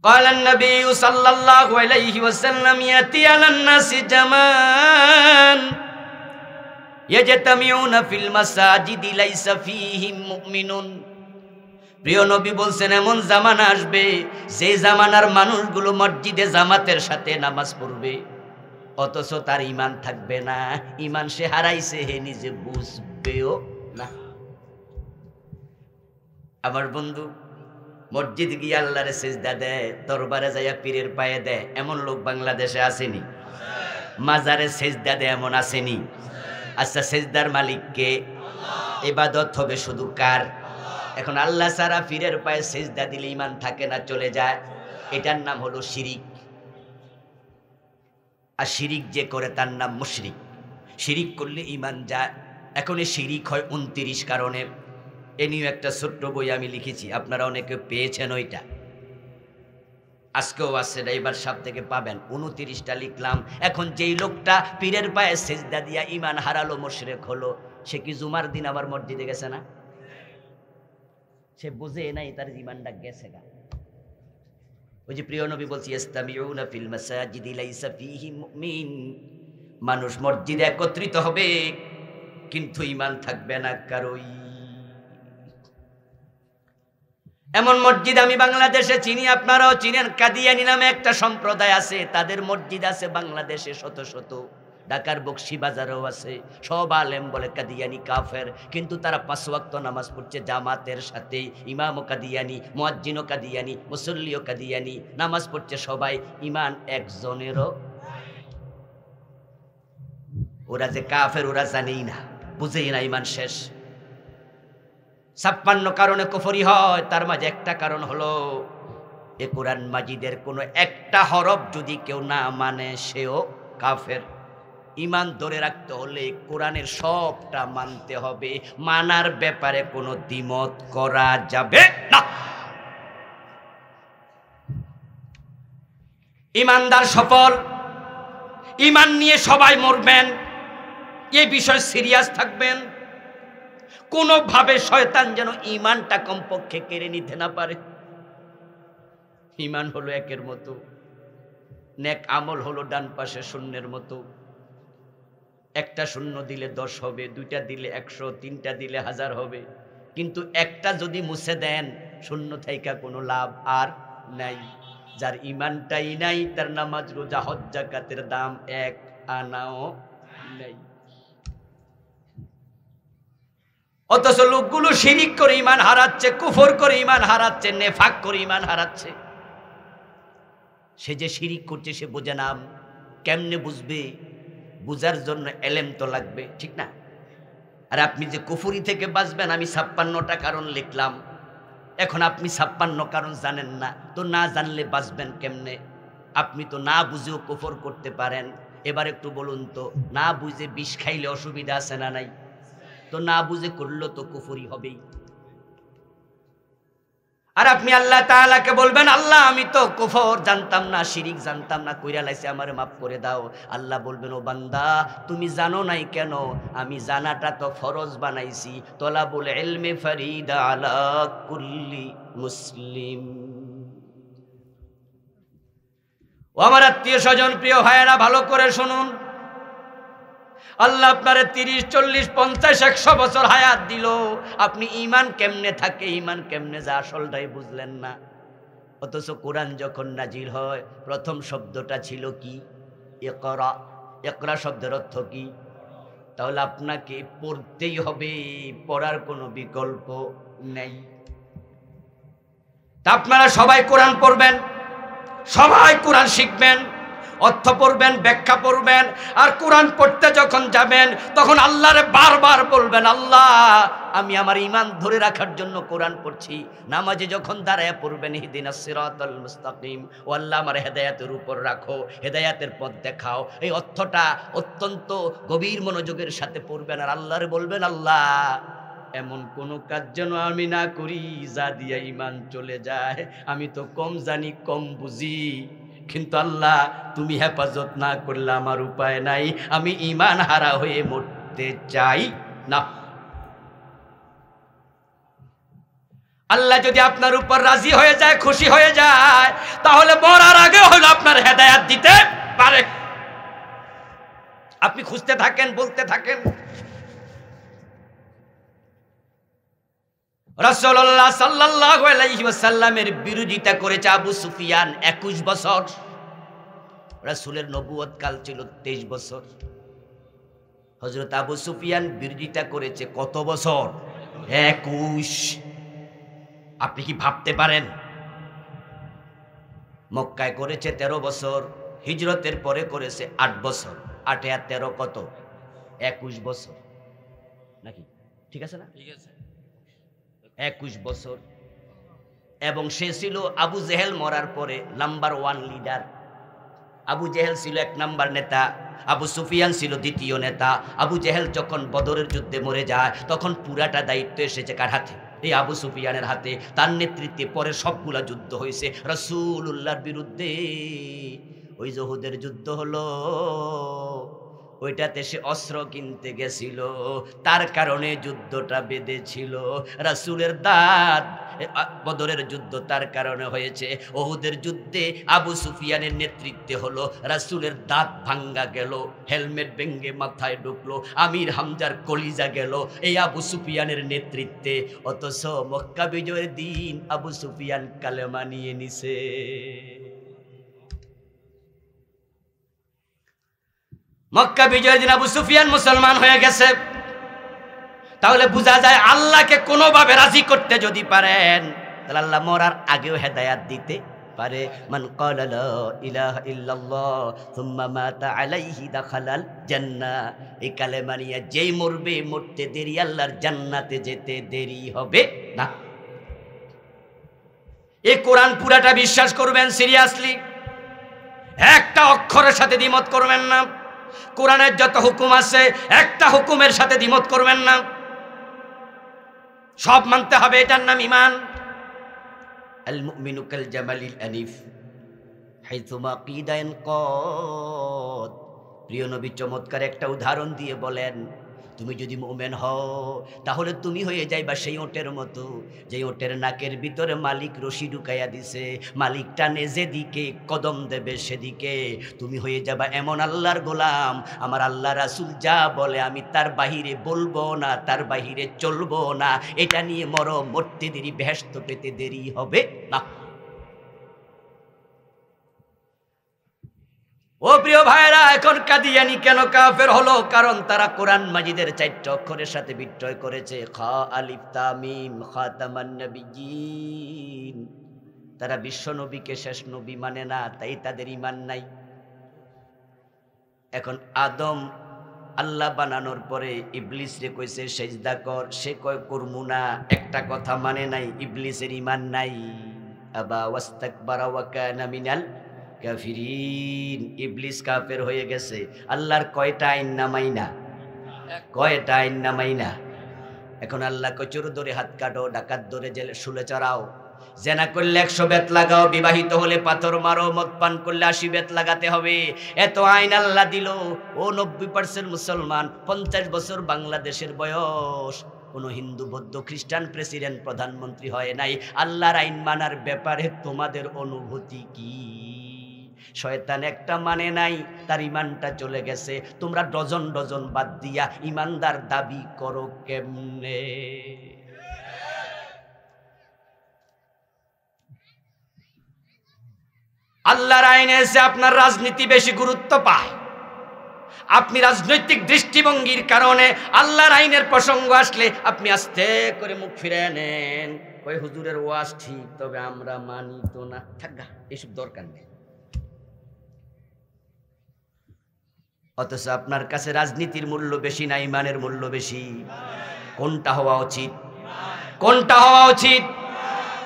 Speaker 1: قال النبي صلى الله عليه وسلم يأتي على الناس زمان ইয়াজতামিউনা ফিল মাসাজিদি লাইসা ফীহিম মুমিনুন। প্রিয় নবী বলছেন এমন জামানা আসবে যে জামানার মানুষগুলো মসজিদে জামাতের সাথে নামাজ পড়বে, অথচ তার ঈমান থাকবে না। ঈমান সে হারাইছে, হে নিজে বুঝবেও না। আমার বন্ধু মসজিদ গিয়ে আল্লাহরে সিজদা দেয়, দরবারে যাইয়া পীরের পায়ে দেয়, এমন লোক বাংলাদেশে আসেনি? মাজারে সিজদা দেয় এমন আসেনি? আচ্ছা, সিজদার মালিক কে? ইবাদত হবে শুধু কার? এখন আল্লাহ ছাড়া পীরের পায়ে সিজদা দিলে ঈমান থাকে না, চলে যায়। এটার নাম হলো শিরিক। আর শিরিক যে করে তার নাম মুশরিক। শিরিক করলে ঈমান যায়। এখন এই শিরিক হয় 29 কারণে। এ নিয়ে একটা ছোট্ট বই আমি লিখেছি, আপনারা অনেকে পেয়েছেন ওইটা, আজকেও আছে, এবার সব থেকে পাবেন। 29টা লিখলাম। এখন যেই লোকটা পীরের পায়ে সিজদা দিয়া ঈমান হারালো, মুশরিক হলো, সে কি জুমার দিন আবার মসজিদে গেছে না? সে বুঝে নাই তার ঈমানটা গেছে গা। ওই যে প্রিয় নবী বলছি ইস্তামিউনা ফিল মাসাজিদি লাইসা ফীহিম মুমিন, মানুষ মসজিদে একত্রিত হবে কিন্তু ঈমান থাকবে না কারোই। এমন মসজিদ আমি বাংলাদেশে চিনি, আপনারাও চিনেন। কাদিয়ানী নামে একটা সম্প্রদায় আছে, তাদের মসজিদ আছে বাংলাদেশে শত শত। ঢাকার বকশীবাজারেও আছে। সব আলেম বলে কাদিয়ানী কাফের, কিন্তু তারা 5 ওয়াক্ত নামাজ পড়ছে জামাতের সাথে। ইমামও কাদিয়ানী, মুয়াজ্জিনও কাদিয়ানী, মুসল্লিও কাদিয়ানী, নামাজ পড়ছে সবাই, ঈমান একজনেরও। ওরা যে কাফের ওরা জানেই না, বুঝেই না, ঈমান শেষ। 56 কারণে কুফরি হয়, তার মাঝে একটা কারণ হলো এ কোরআন মাজিদের কোনো একটা হরফ যদি কেউ না মানে সেও কাফের। ঈমান ধরে রাখতে হলে কোরআনের সবটা মানতে হবে, মানার ব্যাপারে কোনো দ্বিমত করা যাবে না। ঈমানদার সফল, ঈমান নিয়ে সবাই মরবেন, এই বিষয় সিরিয়াস থাকবেন। কোনোভাবে শয়তান যেন ঈমানটা কমপক্ষে কেড়ে নিতে না পারে। ঈমান হলো একের মতো, নেক আমল হলো ডান পাশে শূন্যের মতো। একটা শূন্য দিলে 10 হবে, 2টা দিলে 100, 3টা দিলে 1000 হবে, কিন্তু একটা যদি মুছে দেন শূন্য থাইকা কোনো লাভ আর নাই। যার ঈমানটাই নাই তার নামাজ রোজা হজ যাকাতের দাম 1 আনাও নাই। অথচ লোকগুলো শিরিক করে ঈমান হারাচ্ছে, কুফর করে ঈমান হারাচ্ছে, নেফাক করে ঈমান হারাচ্ছে। সে যে শিরিক করছে সে বোঝে না। কেমনে বুঝবে? বুঝার জন্য এলেম তো লাগবে, ঠিক না? আর আপনি যে কুফরি থেকে বাঁচবেন, আমি 56টা কারণ লিখলাম। এখন আপনি 56 কারণ জানেন না, তো না জানলে বাঁচবেন কেমনে? আপনি তো না বুঝেও কুফর করতে পারেন। এবার একটু বলুন তো, না বুঝে বিষ খাইলে অসুবিধা আছে না নাই? তো না বুঝে করলো তো কুফরি হবেই। আর আপনি আল্লাহ তাআলাকে বলবেন, আল্লাহ আমি তো কুফর জানতাম না, শিরিক জানতাম না, কইরা লাইছে, আমারে মাফ করে দাও। আল্লাহ বলবেন, ও বান্দা তুমি জানো নাই কেন? আমি জানাটা তো ফরজ বানাইছি। তলাবুল ইলমি ফরিদা আলা কুল্লি মুসলিম। ও আমার আত্মীয় স্বজন, প্রিয় ভাইয়েরা, ভালো করে শুনুন। আল্লাহ আপনারে 30, 40, 50, 100 বছর হায়াত দিল, আপনি ঈমান কেমনে থাকে, ঈমান কেমনে যা আসলটাই বুঝলেন না। অথচ কোরআন যখন নাজিল হয় প্রথম শব্দটা ছিল কি? ইকরা। ইকরা শব্দের অর্থ কি? তাহলে আপনাকে পড়তেই হবে, পড়ার কোনো বিকল্প নেই। তা আপনারা সবাই কোরআন পড়বেন, সবাই কোরআন শিখবেন, অর্থ পড়বেন, ব্যাখ্যা পড়বেন। আর কোরআন পড়তে যখন যাবেন তখন আল্লাহরে বারবার বলবেন, আল্লাহ আমি আমার ঈমান ধরে রাখার জন্য কোরআন পড়ছি। নামাজে যখন দাঁড়ায় পড়বেন, ইহদিনাস সিরাতাল মুস্তাকিম, ও আল্লাহ আমার হেদায়েতের উপর রাখো, হেদায়েতের পথ দেখাও। এই অর্থটা অত্যন্ত গভীর মনোযোগের সাথে পড়বেন। আর আল্লাহরে বলবেন, আল্লাহ এমন কোনো কাজ যেন আমি না করি যা দিয়া ঈমান চলে যায়। আমি তো কম জানি, কম বুঝি, কিন্তু আল্লাহ তুমি হেফাজত না করলে আমার উপায় নাই। আমি ঈমান হারা হয়ে মরতে চাই না। আল্লাহ যদি আপনার উপর রাজি হয়ে যায়, খুশি হয়ে যায়, তাহলে মরার আগে হলো আপনার হেদায়েত দিতে পারে। আপনি খুঁজতে থাকেন, বলতে থাকেন, রাসূলুল্লাহ সাল্লাল্লাহু আলাইহি ওয়াসাল্লামের বিরোধিতা করেছে আবু সুফিয়ান 21 বছর। রাসূলের নবুয়ত কাল ছিল 23 বছর। হযরত আবু সুফিয়ান বিরোধিতা করেছে কত বছর? 21। আপনি কি ভাবতে পারেন? মক্কায় করেছে 13 বছর, হিজরতের পরে করেছে 8 বছর। 8 আর 13 কত? 21 বছর নাকি? ঠিক আছে না? ঠিক আছে, 21 বছর। এবং সে ছিল আবু জেহেল মরার পরে নাম্বার 1 লিডার। আবু জেহেল ছিল 1 নাম্বার নেতা, আবু সুফিয়ান ছিল দ্বিতীয় নেতা। আবু জেহেল যখন বদরের যুদ্ধে মরে যায় তখন পুরাটা দায়িত্ব এসেছে কার হাতে? এই আবু সুফিয়ানের হাতে। তার নেতৃত্বে পরে সবগুলা যুদ্ধ হয়েছে রাসূলুল্লাহর বিরুদ্ধে। ওই উহুদের যুদ্ধ হলো, ওইটাতে সে অস্ত্র কিনতে গেছিল, তার কারণে যুদ্ধটা বেঁধেছিল। রাসূলের দাঁত, বদরের যুদ্ধ তার কারণে হয়েছে। উহুদের যুদ্ধে আবু সুফিয়ানের নেতৃত্বে হলো, রাসূলের দাঁত ভাঙ্গা গেল, হেলমেট ভেঙে মাথায় ঢুকলো, আমির হামজার কলিজা গেল এই আবু সুফিয়ানের নেতৃত্বে। অথচ মক্কা বিজয়ের দিন আবু সুফিয়ান কালেমা নিয়ে নিছে। মক্কা বিজয়ের দিন আবু সুফিয়ান মুসলমান হয়ে গেছে। তাহলে বোঝা যায় আল্লাহকে কোনোভাবে রাজি করতে যদি পারেন তাহলে আল্লাহ মরার আগেও হেদায়াত দিতে পারে। মান ক্বালা লা ইলাহা ইল্লাল্লাহ সুম্মা মাতা আলাইহি দাখালাল জান্নাহ। এই কালেমা নিয়ে যেই মরবে, মরতে দেরি, আল্লাহর জান্নাতে যেতে দেরি হবে না। এই কোরআন পুরাটা বিশ্বাস করবেন সিরিয়াসলি, একটা অক্ষরের সাথে দ্বিমত করবেন না। কোরআনের যত হুকুম আছে একটা হুকুমের সাথে দ্বিমত করবেন না, সব মানতে হবে। এটার নাম ঈমান। আল মুমিনু কাল জামালিল আনিফ হাইথুমা কিদা ইয়ানকাদ। প্রিয় নবী চমৎকার একটা উদাহরণ দিয়ে বলেন, তুমি যদি মুমিন হও তাহলে তুমি হয়ে যাইবা সেই ওটের মতো, যে ওটের নাকের ভিতরে মালিক রশি ঢুকাইয়া দিছে, মালিক টানে যেদিকে কদম দেবে সেদিকে। তুমি হয়ে যাবা এমন আল্লাহর গোলাম, আমার আল্লাহ রাসূল যা বলে আমি তার বাহিরে বলবো না, তার বাহিরে চলবো না। এটা নিয়ে মরতে দেরি, বেহেশত পেতে দেরি হবে না। ও প্রিয় ভাইরা, এখন কাদিয়ানি কেন কাফের হলো? কারণ তারা কোরআন মাজিদের 4টা অক্ষরের সাথে বিদ্রোহ করেছে। খা আলিফ তা মিম খাতামান নবিয়্যিন। তারা বিশ্ব নবীকে শেষ নবী মানে না, তাই তাদের ঈমান নাই। এখন আদম আল্লাহ বানানোর পরে ইবলিস রে কইছে সেজদা কর, সে কয় করমু না। একটা কথা মানে নাই, ইবলিসের ঈমান নাই। আবা ওয়াস্তাকবারা ওয়া কানা মিনাল কাফিরিন। ইবলিস কাফের হয়ে গেছে। আল্লাহর কয়টা আইন না মাইনা? কয়টা আইন না মাইনা? এখন আল্লাহ কয় চোর ধরে হাত কাটো, ডাকাত ধরে জেলে শুলে চড়াও, জেনা করলে 100 বেত লাগাও, বিবাহিত হলে পাথর মারো, মদ পান করলে 80 বেত লাগাতে হবে। এত আইন আল্লাহ দিল। ও 90% মুসলমান, 50 বছর বাংলাদেশের বয়স, কোনো হিন্দু বৌদ্ধ খ্রিস্টান প্রেসিডেন্ট প্রধানমন্ত্রী হয় নাই। আল্লাহর আইন মানার ব্যাপারে তোমাদের অনুভূতি কি? শয়তান একটা মানে নাই, তার ঈমানটা চলে গেছে। তোমরা ডজন ডজন বাদ দিয়া ঈমানদার দাবি করো কেমনে? আল্লাহর আইনে এসে আপনার রাজনীতি বেশি গুরুত্ব পায়। আপনি রাজনৈতিক দৃষ্টিভঙ্গির কারণে আল্লাহর আইনের প্রসঙ্গ আসলে আপনি আস্তে করে মুখ ফিরে নেন, ওই হুজুরের ওয়াজ ঠিক, তবে আমরা মানি তো না। থাকা এসব দরকার নেই। অথচ আপনার কাছে রাজনীতির মূল্য বেশি না ঈমানের মূল্য বেশি? কোনটা হওয়া উচিত? কোনটা হওয়া উচিত?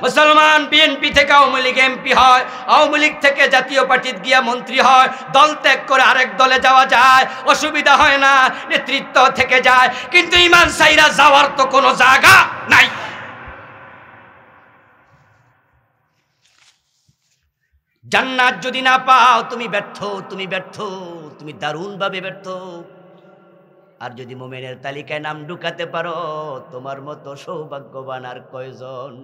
Speaker 1: মুসলমান বিএনপি থেকে আওয়ামী লীগ এমপি হয়, আওয়ামী লীগ থেকে জাতীয় পার্টিতে গিয়া মন্ত্রী হয়, দল ত্যাগ করে আরেক দলে যাওয়া যায়, অসুবিধা হয় না, নেতৃত্ব থেকে যায়। কিন্তু ঈমান সাইরা যাওয়ার তো কোনো জায়গা নাই। জান্নাত যদি না পাও তুমি ব্যর্থ, তুমি ব্যর্থ, তুমি দারুণভাবে ব্যর্থ। আর যদি মুমিনের তালিকায় নাম ঢুকাতে পারো, তোমার মতো সৌভাগ্যবান আর কয়জন?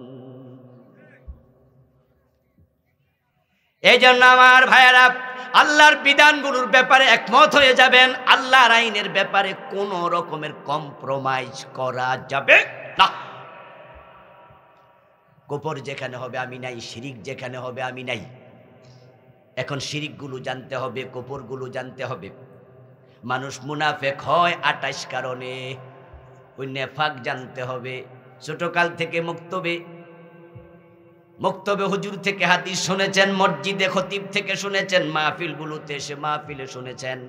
Speaker 1: এই জন্য আমার ভাইয়েরা, আল্লাহর বিধানগুলোর ব্যাপারে একমত হয়ে যাবেন। আল্লাহর আইনের ব্যাপারে কোনো রকমের কম্প্রোমাইজ করা যাবে না। কুফর যেখানে হবে আমি নাই, শিরিক যেখানে হবে আমি নাই। এখন শিরিকগুলো জানতে হবে, কুফরগুলো জানতে হবে। মানুষ মুনাফেক হয় 28 কারণে। ওই নেফাক জানতে হবে। ছোটকাল থেকে মক্তবে হুজুর থেকে হাদিস শুনেছেন, মসজিদে খতিব থেকে শুনেছেন, মাহফিলগুলোতে এসে মাহফিলে শুনেছেন।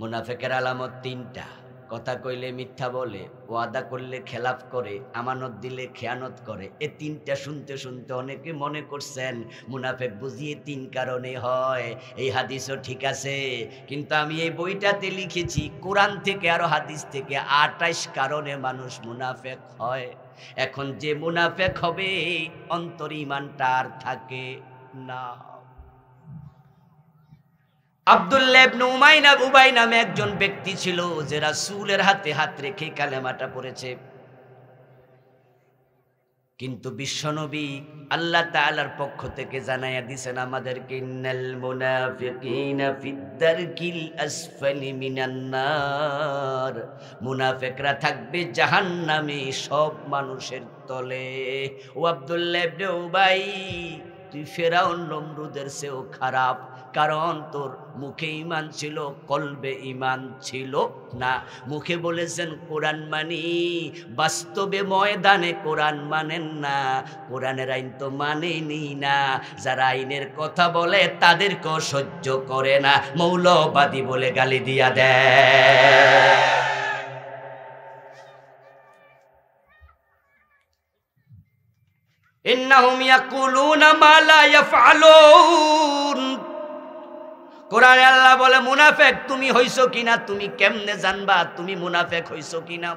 Speaker 1: মুনাফেকের আলামত 3টা। কথা কইলে মিথ্যা বলে, ওয়াদা করলে খেলাফ করে, আমানত দিলে খেয়ানত করে। এই 3টা শুনতে শুনতে অনেকে মনে করছেন মুনাফেক বুঝিয়ে 3 কারণে হয়। এই হাদিসও ঠিক আছে, কিন্তু আমি এই বইটাতে লিখেছি কোরআন থেকে আরো হাদিস থেকে 28 কারণে মানুষ মুনাফেক হয়। এখন যে মুনাফেক হবে অন্তর ঈমানটা আর থাকে না। আব্দুল্লাহ ইবনে উবাই নামে একজন ব্যক্তি ছিল যে রাসূলের হাতে হাত রেখে কালেমাটা পড়েছে। কিন্তু বিশ্বনবী আল্লাহ তাআলার পক্ষ থেকে জানাইয়া দিয়েছেন আমাদেরকে, ইন্নাল মুনাফিকিনা ফিদ-দারকিল আসফালি মিনান নার, মুনাফিকরা থাকবে জাহান্নামে সব মানুষের তলে। ও আব্দুল্লাহ ইবনে উবাই, তুই ফেরাউন নমরুদের চেয়েও খারাপ, কারণ তোর মুখে ঈমান ছিল, কলবে ঈমান ছিল না। মুখে বলেছেন কোরআন মানি, বাস্তবে ময়দানে কোরআন মানেন না। কোরআনের আইন তো মানেনি না। যারা আইনের কথা বলে তাদেরকেও সহ্য করে না, মৌলবাদী বলে গালি দিয়া দেয়। ইন্নাহুম ইয়াকুলুনা মা লা ইয়াফআলুন। কোরআনে আল্লাহ বলে মুনাফিক তুমি হইছো কিনা তুমি কেমনে জানবা তুমি মুনাফিক হইছো কিনা?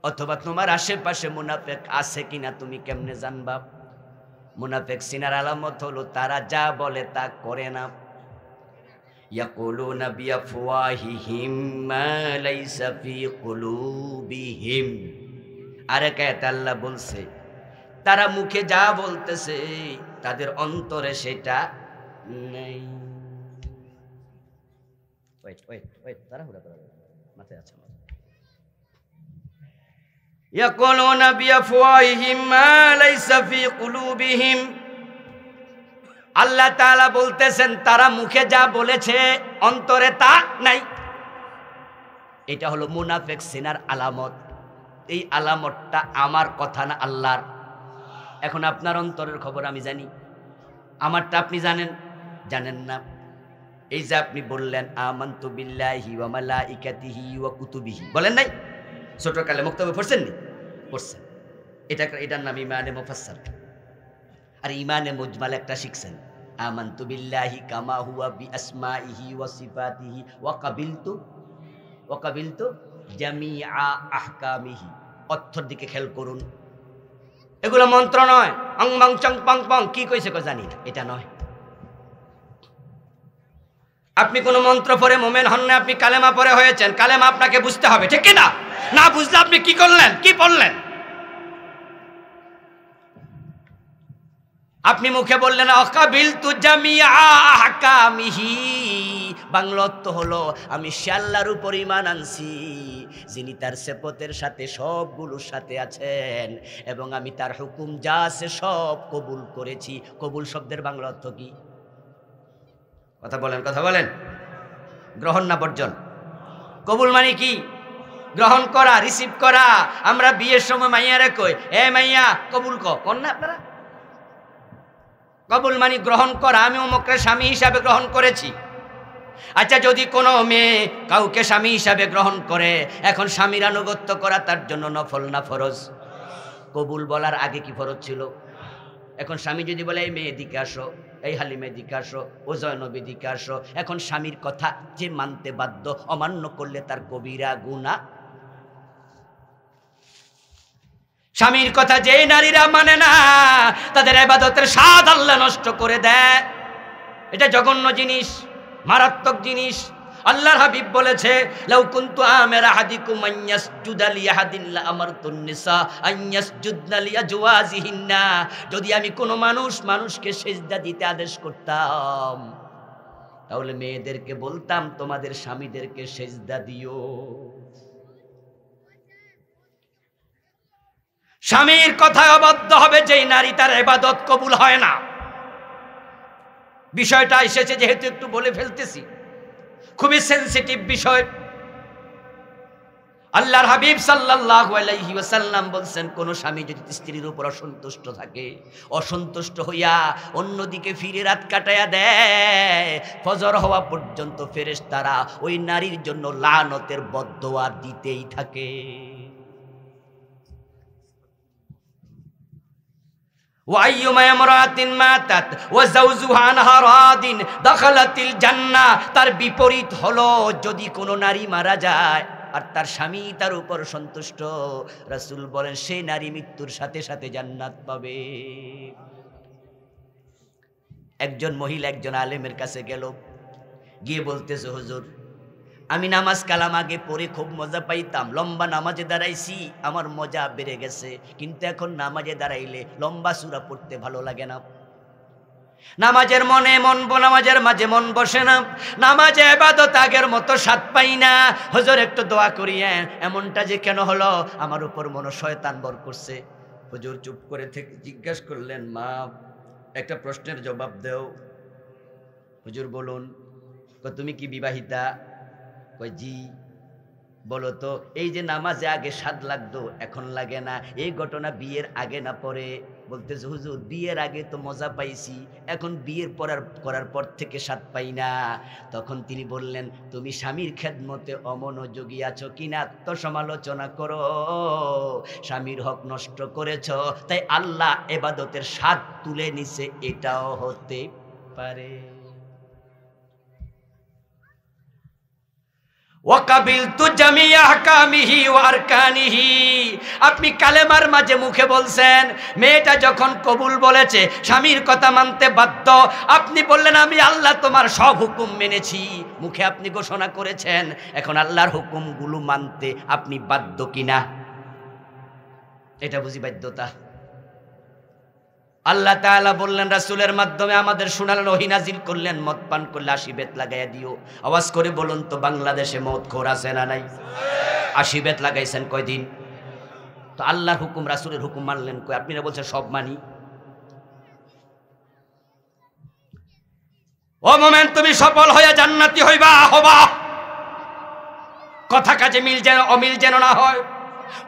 Speaker 1: অথবা তোমার আশেপাশে মুনাফিক আছে কিনা তুমি কেমনে জানবা? মুনাফিক সিনার আলামত হলো তারা যা বলে তা করে না। ইয়াকুলুনা বিআফওয়াহিহিম মা লাইসা ফি কুলুবিহিম। আরেক আয়াতে আল্লাহ বলছে তারা মুখে যা বলতেছে তাদের অন্তরে সেটা নেই। ওয়েট তাড়াহুড়া করা যাবে না, মাথায় আছে আমার। ইয়াকুলুনা বিআফওয়াহিহিম মা লাইসা ফি কুলুবিহিম। আল্লাহ তাআলা বলতেছেন তারা মুখে যা বলেছে অন্তরে তা নাই। এটা হলো মুনাফিক সিনার আলামত। এই আলামতটা আমার কথা না, আল্লাহর। এখন আপনার অন্তরের খবর আমি জানি, আমারটা আপনি জানেন না। এই যে আপনি বললেন আমানতু বিল্লাহি ওয়া মালাইকাতিহি ওয়া কুতুবিহি, বলেন নাই? ছোটকালে মুক্তবে পড়ছেন নি? পড়ছেন। এটার নাম ইমানে মুফাসসাল। আর ইমানে মুজমাল একটা শিখছেন, আমানতু বিল্লাহি কামা হুয়া বিআসমাইহি ওয়া সিফাতিহি ওয়া কাবিলতু জামিআ আহকামিহি। অর্থের দিকে খেয়াল করুন। এগুলো মন্ত্র নয়, অং বং চং পং পং কি কইছে কো জানি না, এটা নয়। আপনি কোন মন্ত্র পড়ে মুমিন হন না, আপনি কালেমা পড়ে হয়েছেন। কালেমা আপনাকে বুঝতে হবে, ঠিক কি না? না বুঝলে আপনি কি করলেন, কি পড়লেন? আপনি মুখে বললেন অকাবিলতু জামিআ আহকামিহি, বাংলা অর্থ হলো আমি আল্লাহর উপর ঈমান আনছি যিনি তার সিফাতের সাথে সবগুলোর সাথে আছেন, এবং আমি তার হুকুম যা আছে সব কবুল করেছি। কবুল শব্দের বাংলা অর্থ কি? কথা বলেন। গ্রহণ না বর্জন? কবুল মানে কি? গ্রহণ করা, রিসিভ করা। আমরা বিয়ের সময় মাইয়ারে কই, এ মাইয়া কবুল কর না আপনারা? কবুল মানে গ্রহণ করা। আমি অমুককে স্বামী হিসাবে গ্রহণ করেছি। আচ্ছা, যদি কোনো মেয়ে কাউকে স্বামী হিসাবে গ্রহণ করে, এখন স্বামীর আনুগত্য করা তার জন্য নফল না ফরজ? কবুল বলার আগে কি ফরজ ছিল? এখন স্বামী যদি বলে এই মেয়ে দিকে আসো, এই হালিমে দিকে আসো, ও জয়নবী দিকে আসো, এখন স্বামীর কথা যে মানতে বাধ্য, অমান্য করলে তার কবিরা গুনাহ। স্বামীর কথা যে নারীরা মানে না তাদের ইবাদতের স্বাদ আল্লাহ নষ্ট করে দেয়। এটা জঘন্য জিনিস, মারাত্মক জিনিস। আল্লাহর হাবিব বলেছে, লাউ কুনতু আমিরা আহাদিকুম আন ইয়াসজুদা লিআহাদিন লা আমারতুন নিসা আন ইয়াসজুদনা লিআজওয়াজিহিন্না। যদি আমি কোনো মানুষকে সিজদা দিতে আদেশ করতাম, তাহলে মেয়েদেরকে বলতাম তোমাদের স্বামীদেরকে সিজদা দিও। স্বামীর কথায় অবাধ্য হবে যেই নারী, তার ইবাদত কবুল হয় না। বিষয়টা এসেছে যেহেতু একটু বলে ফেলতেছি, খুবই সেনসিটিভ বিষয়। আল্লাহর হাবিব সাল্লাল্লাহু আলাইহি ওয়াসাল্লাম বলছেন, কোন স্বামী যদি স্ত্রীর উপর অসন্তুষ্ট থাকে, অসন্তুষ্ট হইয়া অন্যদিকে ফিরে রাত কাটায়া দেয়, ফজর হওয়া পর্যন্ত ফেরেশতারা ওই নারীর জন্য লানতের বদদোয়া দিতেই থাকে। ওয়াইয়ুমা ইমরাতিন মাতাত ওয়া যাওজুহা আনহা রাদিন দাখালাতিল জান্নাহ। তার বিপরীত হলো, যদি কোনো নারী মারা যায় আর তার স্বামী তার উপর সন্তুষ্ট, রাসূল বলেন সেই নারী মৃত্যুর সাথে সাথে জান্নাত পাবে। একজন মহিলা একজন আলেমের কাছে গেল, গিয়ে বলতেছে, হুজুর আমি নামাজ কালাম আগে পড়ে খুব মজা পাইতাম, লম্বা নামাজে দাঁড়াইছি আমার মজা বেড়ে গেছে, কিন্তু এখন নামাজে দাঁড়াইলে লম্বা সূরা পড়তে ভালো লাগে না। নামাজের নামাজের মাঝে মন বসে না, নামাজে ইবাদত আগের মতো স্বাদ পাই না। হুজুর একটু দোয়া করিয়েন, এমনটা যে কেন হলো, আমার উপর মনে শয়তান বর করছে। হুজুর চুপ করে থেকে জিজ্ঞাসা করলেন, মা একটা প্রশ্নের জবাব দাও। হুজুর বলুন। তুমি কি বিবাহিতা? কই জি। বলো তো, এই যে নামাজে আগে স্বাদ লাগতো এখন লাগে না, এই ঘটনা বিয়ের আগে না পরে? বলতেছে, হুজুর বিয়ের আগে তো মজা পাইছি, এখন বিয়ের করার পর থেকে স্বাদ পাই না। তখন তিনি বললেন, তুমি স্বামীর খেদমতে অমনোযোগী আছো কিনা আত্মসমালোচনা করো। স্বামীর হক নষ্ট করেছ, তাই আল্লাহ ইবাদতের স্বাদ তুলে নিছে, এটাও হতে পারে। ওয়াকাবিলতু জামিয়া আহকামিহি ওয়া আরকানিহি। আপনি কালেমার মাঝে মুখে বলছেন, মেয়েটা যখন কবুল বলেছে, স্বামীর কথা মানতে বাধ্য, আপনি বললেন আমি আল্লাহ তোমার সব হুকুম মেনেছি, মুখে আপনি ঘোষণা করেছেন, এখন আল্লাহর হুকুমগুলো মানতে আপনি বাধ্য কিনা? এটা বুঝি বাধ্যতা। আল্লাহ তাআলা বললেন, রাসূলের মাধ্যমে আমাদের শোনালেন, ওহী নাজিল করলেন, মদ পান করলে 80 বেত লাগাইয়া দিও। আওয়াজ করে বলুন তো, বাংলাদেশে মদখোর আছে না নাই? 80 বেত লাগাইছেন কয়দিন? তো আল্লাহর হুকুম রাসূলের হুকুম মানলেন কই? আপনি না বলছেন সব মানি। ও মোমেন, তুমি সফল হইয়া জান্নাতি হইবা, হবা। কথা কাজে অমিল যেন না হয়,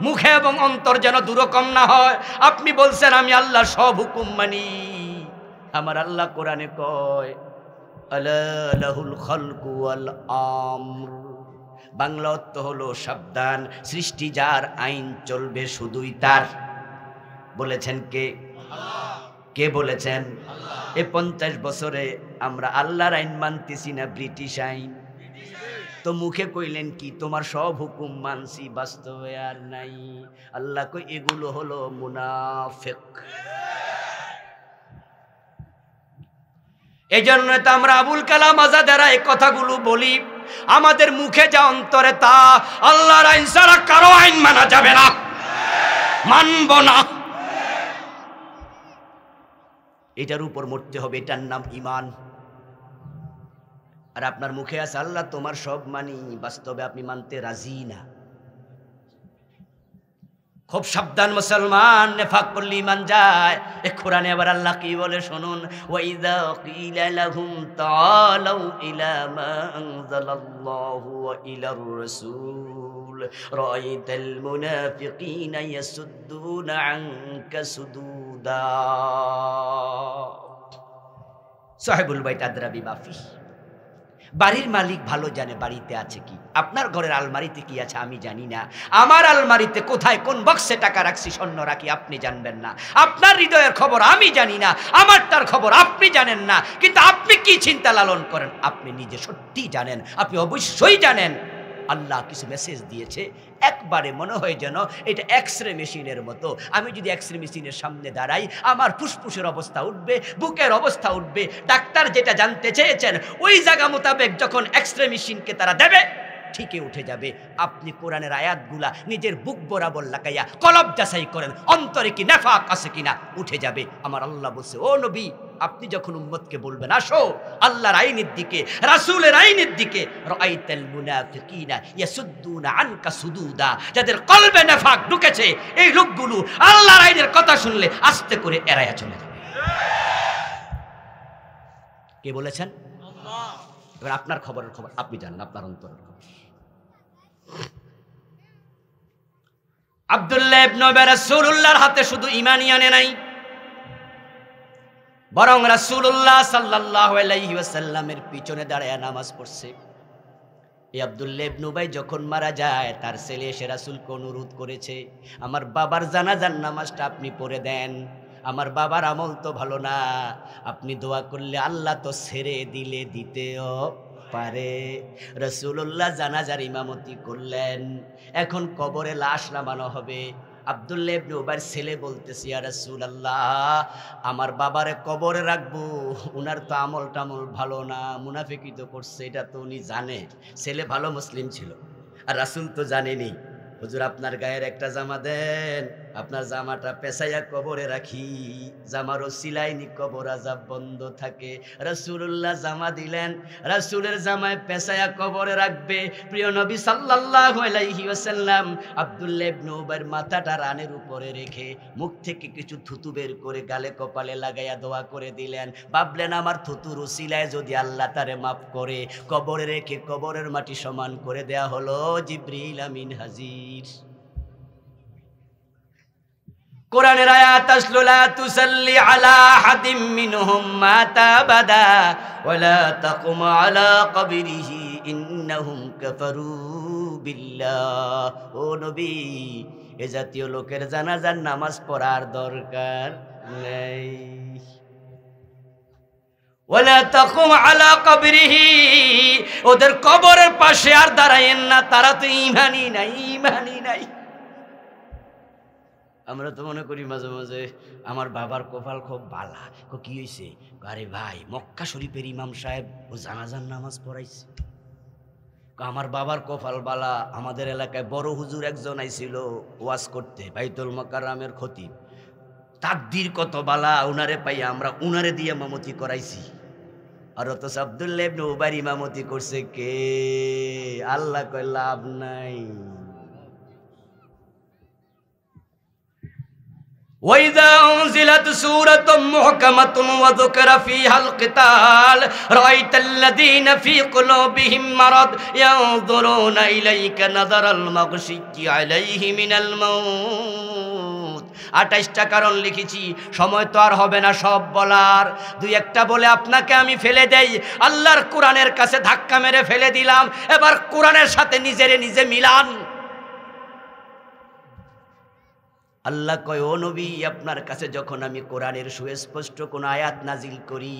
Speaker 1: মুখে এবং অন্তর যেন দুরকম না হয়। আপনি বলছেন আমি আল্লাহ সব হুকুম মানি। আমার আল্লাহ কোরআনে কয়, আলা লাহুল খালকু ওয়াল আমর। বাংলা অর্থ হলো সাবধান, সৃষ্টি যার, আইন চলবে শুধুই তার। বলেছেন কে? কে বলেছেন? এই 50 বছরে আমরা আল্লাহর আইন মানতেছি না ব্রিটিশ আইন? তো মুখে কইলেন কি তোমার সব হুকুম মানছি, বাস্তবে আর নাই। আল্লাহ কই এগুলো হলো মুনাফিক। এই জন্য তো আমরা আবুল কালাম আজাদেরা এই কথাগুলো বলি, আমাদের মুখে যা অন্তরে তা। আল্লাহর আইন ছাড়া কারো আইন মানা যাবে না, মানব না। এটার উপর মরতে হবে, এটার নাম ঈমান। আর আপনার মুখে আছে আল্লাহ তোমার সব মানি, বাস্তবে আপনি মানতে রাজি না। খুব সাবধান মুসলমান, নেফাক করলে ঈমান যায়। এই কোরআনে আবার আল্লাহ কি বলে শুনুন, ওয়াইযা কিলা লাহুম তাআলাউ ইলা মা আনজালাল্লাহু ওয়া ইলার রাসূল রাআইতাল মুনাফিকিনা ইয়াসুদ্দুনা আনকা সুদুদা। সাহিবুল বাইত আদরাবি মাফি। বাড়ির মালিক ভালো জানে বাড়িতে আছে কি। আপনার ঘরের আলমারিতে কি আছে আমি জানি না, আমার আলমারিতে কোথায় কোন বক্সে টাকা রাখছি, স্বর্ণ রাখি আপনি জানবেন না। আপনার হৃদয়ের খবর আমি জানি না, আমারটার খবর আপনি জানেন না, কিন্তু আপনি কি চিন্তা লালন করেন আপনি নিজে সত্যি জানেন। আপনি অবশ্যই জানেন আল্লাহ কিছু মেসেজ দিয়েছে, একবারে মনে হয় যেন এটা এক্সরে মেশিনের মতো। আমি যদি এক্সরে মেশিনের সামনে দাঁড়াই, আমার ফুসফুসের অবস্থা উঠবে, বুকের অবস্থা উঠবে। ডাক্তার যেটা জানতে চেয়েছেন ওই জায়গা মোতাবেক যখন এক্সরে মেশিনকে তারা দেবে, ঠিকই উঠে যাবে। আপনি কোরআনের আয়াতগুলা নিজের বুক বরাবর লাগাইয়া কলব যাচাই করেন, অন্তরে কি নেফাক আছে কিনা, উঠে যাবে। আমার আল্লাহ বলছে, ও নবী আপনি যখন উম্মতকে বলবেন আসো আল্লাহর আইনের দিকে, রাসূলের আইনের দিকে, রাআইতাল মুনাফিকিনা ইয়াসুদ্দুনা আনকা সুদুদা, যাদের কলবে নিফাক ঢুকেছে এই লোকগুলো আল্লাহর আইনের কথা শুনলে আস্তে করে এড়ায়া চলে যাবে। কে বলেছেন? আল্লাহ। এবার আপনার খবরের খবর আপনি জানেন, আপনার অন্তরের খবর। আব্দুল্লাহ ইবনে উবাই রাসূলুল্লাহর হাতে শুধু ঈমানই আনে নাই, বরং রাসূলুল্লাহ সাল্লাল্লাহু আলাইহি ওয়াসাল্লামের পিছনে দাঁড়ায় নামাজ পড়ছে। এই আব্দুল্লাহ ইবনে উবাই যখন মারা যায়, তার ছেলে এসে রাসূলকে অনুরোধ করেছে, আমার বাবার জানাজার নামাজটা আপনি পড়ে দেন, আমার বাবার আমল তো ভালো না, আপনি দোয়া করলে আল্লাহ তো ছেড়ে দিলে দিতেও পারে। রাসূলুল্লাহ জানাজার ইমামতি করলেন। এখন কবরে লাশ নামানো হবে। আব্দুল্লাহ ইবনে উবাইর ছেলে বলতেছে, ইয়া রাসূলুল্লাহ, আমার বাবারে কবরে রাখবো, উনার তো আমল টামল ভালো না, মুনাফিকি তো করছে, এটা তো উনি জানে। ছেলে ভালো মুসলিম ছিল, আর রাসূল তো জানেনি। হুজুর আপনার গায়ের একটা জামা দেন, আপনার জামাটা পেঁচাইয়া কবরে রাখি, জামারও সিলাইনি, কবর আযাব বন্ধ থাকে। রাসূলুল্লাহ জামা দিলেন, রাসূলের জামায় পেঁচাইয়া কবরে রাখবে। প্রিয় নবী সাল্লাল্লাহু আলাইহি ওয়াসাল্লাম আব্দুল্লাহ ইবনে উবাইর মাথাটা রানের উপরে রেখে মুখ থেকে কিছু থুতু বের করে গালে কপালে লাগাইয়া দোয়া করে দিলেন। ভাবলেন আমার থুতুর উসিলায় যদি আল্লাহ তারে মাফ করে, কবরে রেখে কবরের মাটি সমান করে দেয়া হলো। জিবরিল আমিন হাজির। কোরআনের আয়াত আসলো, লা তুসাল্লি আলা আহাদিম মিনহুম মাতা আবাদা ওয়ালা তাকুম আলা কবরিহি ইন্নাহুম কাফারু বিল্লাহ। ও নবী, এ জাতীয় লোকের জানাজার নামাজ পড়ার দরকার নেই। ওয়ালা তাকুম আলা কবরিহি, ওদের কবরের পাশে আর দাঁড়ায়েন না, তারা তো ঈমানই নাই, ঈমানই নাই। আমরা তো মনে করি মাঝে মাঝে আমার বাবার কপাল খুব বালা, কি হয়েছে? আরে ভাই, মক্কা শরীফের ইমাম সাহেব ও জানাজার নামাজ পড়াইছে। আমার বাবার কপাল বালা। আমাদের এলাকায় বড় হুজুর একজন আইছিল ওয়াজ করতে, বাইতুল মুকাররমের খতিব। তাকদীর কত বালা, উনারে পাই আমরা উনারে দিয়ে ইমামতি করাইছি। আর অথচ আব্দুল্লাহ ইবনে উবাইর ইমামতি করছে কে? আল্লাহ কয় লাভ নাই। وَإِذَا أُنزِلَتْ سُورَةٌ مُحْكَمَةٌ وَذُكِرَ فِيهَا الْقِتَالُ رَأَيْتَ الَّذِينَ فِي قُلُوبِهِم مَّرَضٌ يَنظُرُونَ إِلَيْكَ نَظَرَ الْمَغْشِيِّ عَلَيْهِ مِنَ الْمَوْتِ। 28টা কারণ লিখেছি, সময় তো আর হবে না সব বলার। দুই একটা বলে আপনাকে আমি ফেলে দেই। আল্লাহর কোরআনের কাছে ধাক্কা মেরে ফেলে দিলাম, এবার কোরআনের সাথে নিজেরে নিজে মিলান। আল্লাহ কয়, ও নবী, আপনার কাছে যখন আমি কোরআনের সুস্পষ্ট কোন আয়াত নাজিল করি,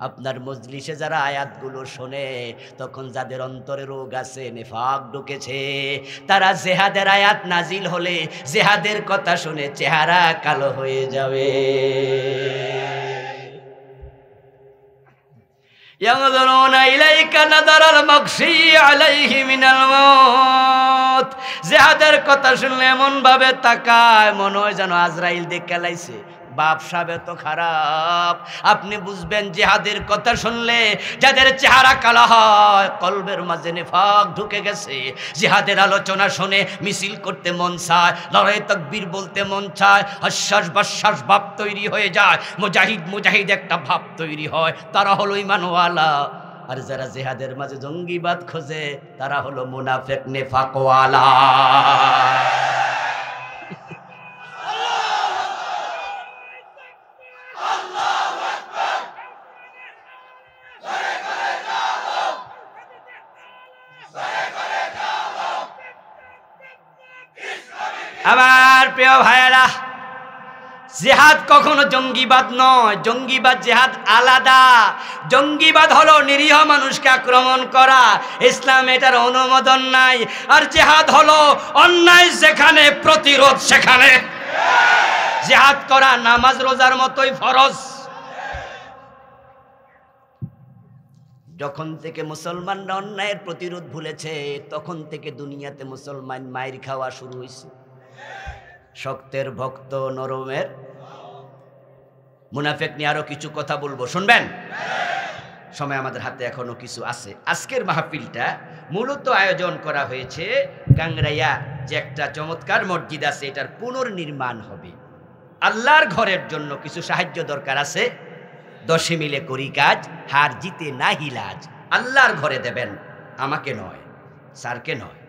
Speaker 1: আপনার মজলিসে যারা আয়াতগুলো শোনে, তখন যাদের অন্তরে রোগ আছে, নিফাক ঢুকেছে, তারা জিহাদের আয়াত নাজিল হলে জিহাদের কথা শুনে চেহারা কালো হয়ে যাবে। ইয়ানজুরুনা ইলাইকা নাযারাল মাগশী আলাইহি মিনাল মাউত। জিহাদের কথা শুনলে এমন ভাবে তাকায়, মনে হয় যেন আজরাইল দেখে লাইছে। বাপ সাহেব এত খারাপ। আপনি বুঝবেন জিহাদের কথা শুনলে যাদের চেহারা কালো হয়, কলবের মাঝে নিফাক ঢুকে গেছে। জিহাদের আলোচনা শুনে মিছিল করতে মন চায়, লড়াই তাকবীর বলতে মন চায়, হাস্যাস বাস্যাস ভাব তৈরি হয়ে যায়, মুজাহিদ মুজাহিদ একটা ভাব তৈরি হয়। তারা হলো ঈমানওয়ালা। আর যারা জিহাদের মাঝে জঙ্গিবাদ খোঁজে, তারা হলো মুনাফিক নিফাকওয়ালা। আমার প্রিয় ভাইয়েরা, জিহাদ কখনো জঙ্গিবাদ নয়। জঙ্গিবাদ জিহাদ আলাদা। জঙ্গিবাদ হলো নিরীহ মানুষকে আক্রমণ করা, ইসলাম এটার অনুমোদন নাই। আর জিহাদ হলো অন্যায় যেখানে, প্রতিরোধ সেখানে। জিহাদ করা নামাজ রোজার মতোই ফরজ। যখন থেকে মুসলমানরা অন্যায়ের প্রতিরোধ ভুলেছে, তখন থেকে দুনিয়াতে মুসলমান মাইর খাওয়া শুরু হয়েছে। শক্তের ভক্ত নরমের। মুনাফিক নিয়ে আরো কিছু কথা বলবো, শুনবেন? সময় আমাদের হাতে এখনো কিছু আছে। আজকের মাহফিলটা মূলত আয়োজন করা হয়েছে গাংরাইয়া যে একটা চমৎকার মসজিদ আছে, এটার পুনর্নির্মাণ হবে। আল্লাহর ঘরের জন্য কিছু সাহায্য দরকার আছে। 10 মিলে করি কাজ, হার জিতে না হিলাজ। আল্লাহর ঘরে দেবেন, আমাকে নয়, স্যারকে নয়,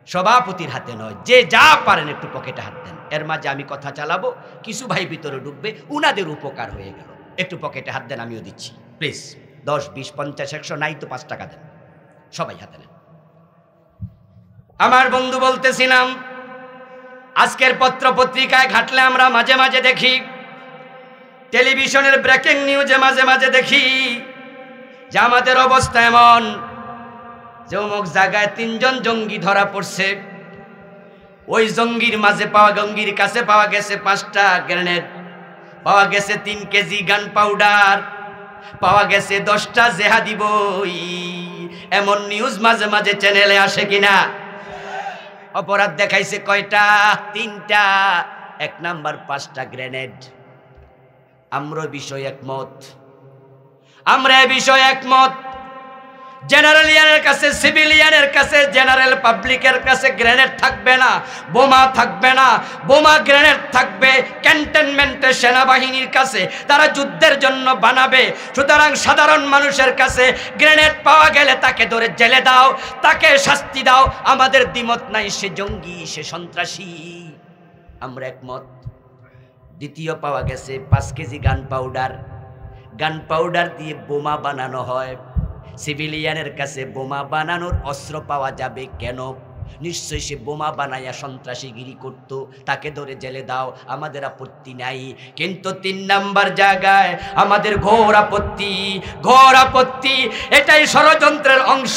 Speaker 1: সভাপতির হাতে নয়, যে যা পারেন একটু পকেটে হাত দেন। এর মাঝে আমি কথা চালাবো, কিছু ভাই ভিতরে ঢুকবে, উনাদের উপকার হয়ে গেল। একটু পকেটে হাত দেন, আমিও দিচ্ছি প্লিজ। 10, 20, 50, 100 নাই তো 5 টাকা দেন, সবাই হাতে নেন। আমার বন্ধু বলতেছিলাম, আজকের পত্র পত্রিকায় ঘাটলে আমরা মাঝে মাঝে দেখি, টেলিভিশনের ব্রেকিং নিউজে মাঝে মাঝে দেখি যে আমাদের অবস্থা এমন যে অমুক জায়গায় 3 জন জঙ্গি ধরা পড়ছে। ওই জঙ্গির মাঝে জঙ্গির কাছে পাওয়া গেছে 5টা গ্রেনেড, পাওয়া গেছে 3 কেজি গান পাউডার, পাওয়া গেছে 10টা জেহাদি বই। এমন নিউজ মাঝে মাঝে চ্যানেলে আসে কিনা? অপরাধ দেখাইছে কয়টা? 3টা। 1 নাম্বার 5টা গ্রেনেড। আমরা বিষয় একমত, আমরা এ বিষয়ে একমত। জেনারেলিয়ানের কাছে, সিভিলিয়ানের কাছে, জেনারেল পাবলিকের কাছে গ্রেনেড থাকবে না, বোমা থাকবে না। বোমা গ্রেনেড থাকবে ক্যান্টনমেন্টের সেনাবাহিনীর কাছে, তারা যুদ্ধের জন্য বানাবে। সুতরাং সাধারণ মানুষের কাছে গ্রেনেড পাওয়া গেলে তাকে ধরে জেলে দাও, তাকে শাস্তি দাও। আমাদের দ্বিমত নাই, সে জঙ্গি, সে সন্ত্রাসী, আমরা একমত। দ্বিতীয় পাওয়া গেছে 5 কেজি গান পাউডার। গান পাউডার দিয়ে বোমা বানানো হয়। সিভিলিয়ানের কাছে বোমা বানানোর অস্ত্র পাওয়া যাবে কেন? নিশ্চয়ই সে বোমা বানাইয়া সন্ত্রাসীগিরি করত, তাকে ধরে জেলে দাও, আমাদের আপত্তি নাই। কিন্তু 3 নাম্বার জায়গায় আমাদের ঘোর আপত্তি, ঘোর আপত্তি। এটাই ষড়যন্ত্রের অংশ।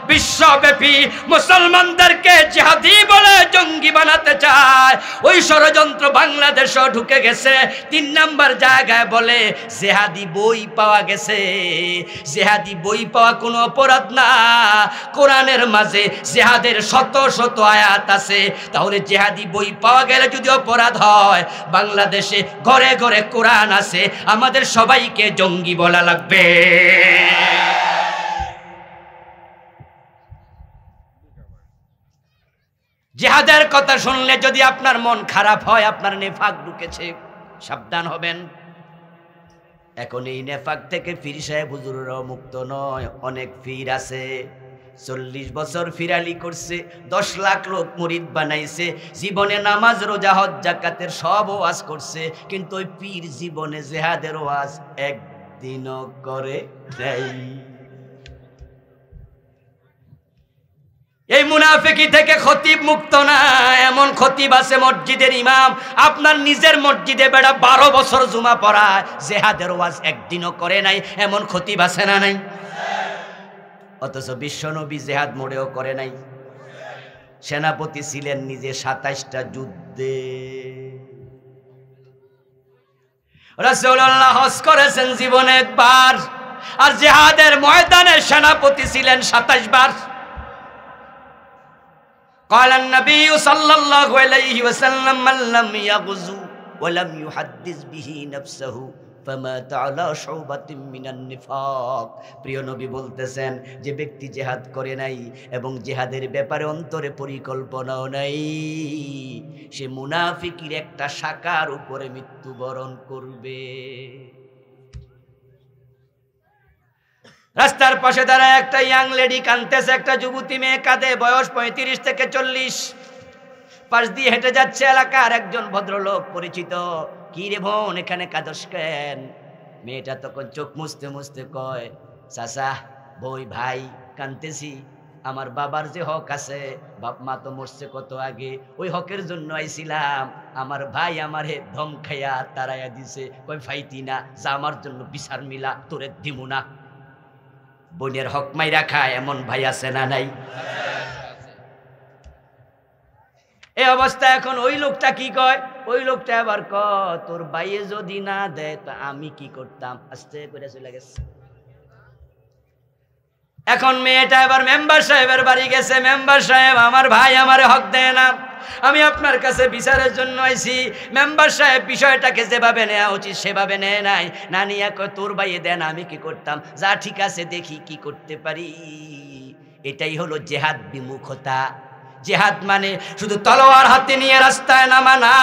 Speaker 1: বিশ্বব্যাপী মুসলমানদেরকে জিহাদি বলে জঙ্গি বানাতে চায়, ওই ষড়যন্ত্র বাংলাদেশও ঢুকে গেছে। 3 নাম্বার জায়গায় বলে জেহাদি বই পাওয়া গেছে। জেহাদি বই পাওয়া কোনো অপরাধ না। কোরআনের মাঝে জেহাদের শত শত আয়াত আছে। তাহলে জেহাদি বই পাওয়া গেলে যদি অপরাধ হয়, বাংলাদেশে ঘরে ঘরে কোরআন আছে, আমাদের সবাইকে জঙ্গি বলা লাগবে। জিহাদের কথা শুনলে যদি আপনার মন খারাপ হয়, আপনার নেফাক ঢুকেছে, সাবধান হবেন। এখন এই নেফাক থেকে পীর সাহেব হুজুররাও মুক্ত নয়, অনেক পীর আছে 40 বছর ফিরালি করছে, 10 লাখ লোক মুরিদ বানাইছে, জীবনে নামাজ রোজা হজ যাকাতের সব ওয়াজ করছে, কিন্তু ওই পীর জীবনে জিহাদের ওয়াজ একদিনও করে নাই। এই মুনাফিকি থেকে খতিব মুক্ত না। এমন খতিব আছে মসজিদের ইমাম, আপনার নিজের মসজিদে বেড়া 12 বছর জুমা পড়ায়, জিহাদের ওয়াজ একদিনও করে নাই। এমন খতিব আছে না নাই? অথচ বিশ্বনবী জিহাদ মোড়েও করে নাই। সেনাপতি ছিলেন নিজে 27টা যুদ্ধে। রাসূলুল্লাহ হজ করেছেন জীবনে একবার, আর জিহাদের ময়দানে সেনাপতি ছিলেন 27 বার। قال النبي صلى الله عليه وسلم من لم يغزو ولم يحدث به نفسه فمات على شعبة من النفاق। প্রিয় নবী বলতেছেন, যে ব্যক্তি জিহাদ করে নাই এবং জিহাদের ব্যাপারে অন্তরে পরিকল্পনাও নাই, সে মুনাফিকের একটা শাখার উপরে মৃত্যুবরণ করবে। রাস্তার পাশে দাঁড়ায় একটা ইয়াং লেডি কাঁদতেছে, একটা যুবতী মেয়ে কাঁদে, বয়স 35 থেকে 40। পাশ দিয়ে হেঁটে যাচ্ছে এলাকার একজন ভদ্রলোক পরিচিত। কি রে বোন, এখানে কাঁদস কেন? মেয়েটা তখন চোখ মুছতে মুছতে কয়, চাচা, বই, ভাই, কাঁদতেছি। আমার বাবার যে হক আছে, বাপ মা তো মরছে কত আগে, ওই হকের জন্য আইছিলাম। আমার ভাই আমারে ধম খাইয়া তারাইয়া দিছে, কই ফাইতি না, যা আমার জন্য বিচার মিলা, তোরে দিমু না। বোনের হক মাইরা খায় এমন ভাই আছে না নাই? এই অবস্থা। এখন ওই লোকটা কি কয়? ওই লোকটা আবার কয়, তোর ভাইয়ে যদি না দেয় তা আমি কি করতাম? আস্তে করে চলে গেছে। এখন মেয়েটা এবার মেম্বার সাহেবের বাড়ি গেছে, মেম্বার সাহেব আমার ভাই আমারে হক দেয় না, আমি আপনার কাছে বিচারের জন্য আইছি। মেম্বার সাহেব বিষয়টাকে যেভাবে নেওয়া উচিত সেভাবে নেয় নাই, না নিয়ে কয় তোর ভাইয়ে দেন আমি কি করতাম, যা ঠিক আছে দেখি কি করতে পারি। এটাই হলো জেহাদ বিমুখতা। জেহাদ মানে শুধু তলোয়ার হাতে নিয়ে রাস্তায় নামা না,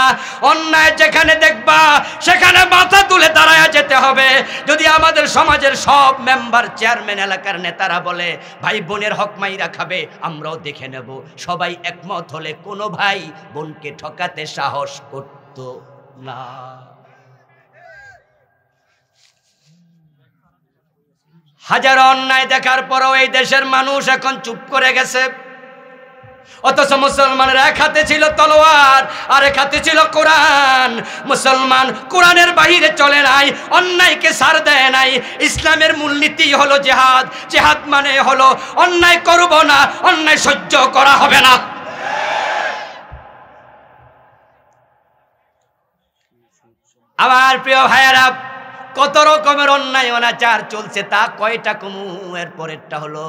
Speaker 1: অন্যায় যেখানে দেখবা সেখানে মাথা তুলে দাঁড়ায় যেতে হবে। যদি আমাদের সমাজের সব মেম্বার চেয়ারম্যান এলাকার নেতারা বলে ভাই বোনের হক মাইরা খাবে, আমরাও দেখে নেব, সবাই একমত হলে কোনো ভাই বোনকে ঠকাতে সাহস করত না। হাজারো অন্যায় দেখার পরও এই দেশের মানুষ এখন চুপ করে গেছে। অথচ মুসলমানের এক হাতে ছিল তলোয়ার আর এক হাতে ছিল কোরআন। মুসলমান কোরআনের বাহিরে চলে নাই, অন্যায়কে ছাড় দেয় নাই। ইসলামের মূলনীতি হলো জেহাদ। জেহাদ মানে হলো অন্যায় করব না, অন্যায় সহ্য করা হবে না। আমার প্রিয় ভাইয়েরা, কত রকমের অন্যায় অনাচার চলছে তা কয়টা কমু, এর পরেরটা হলো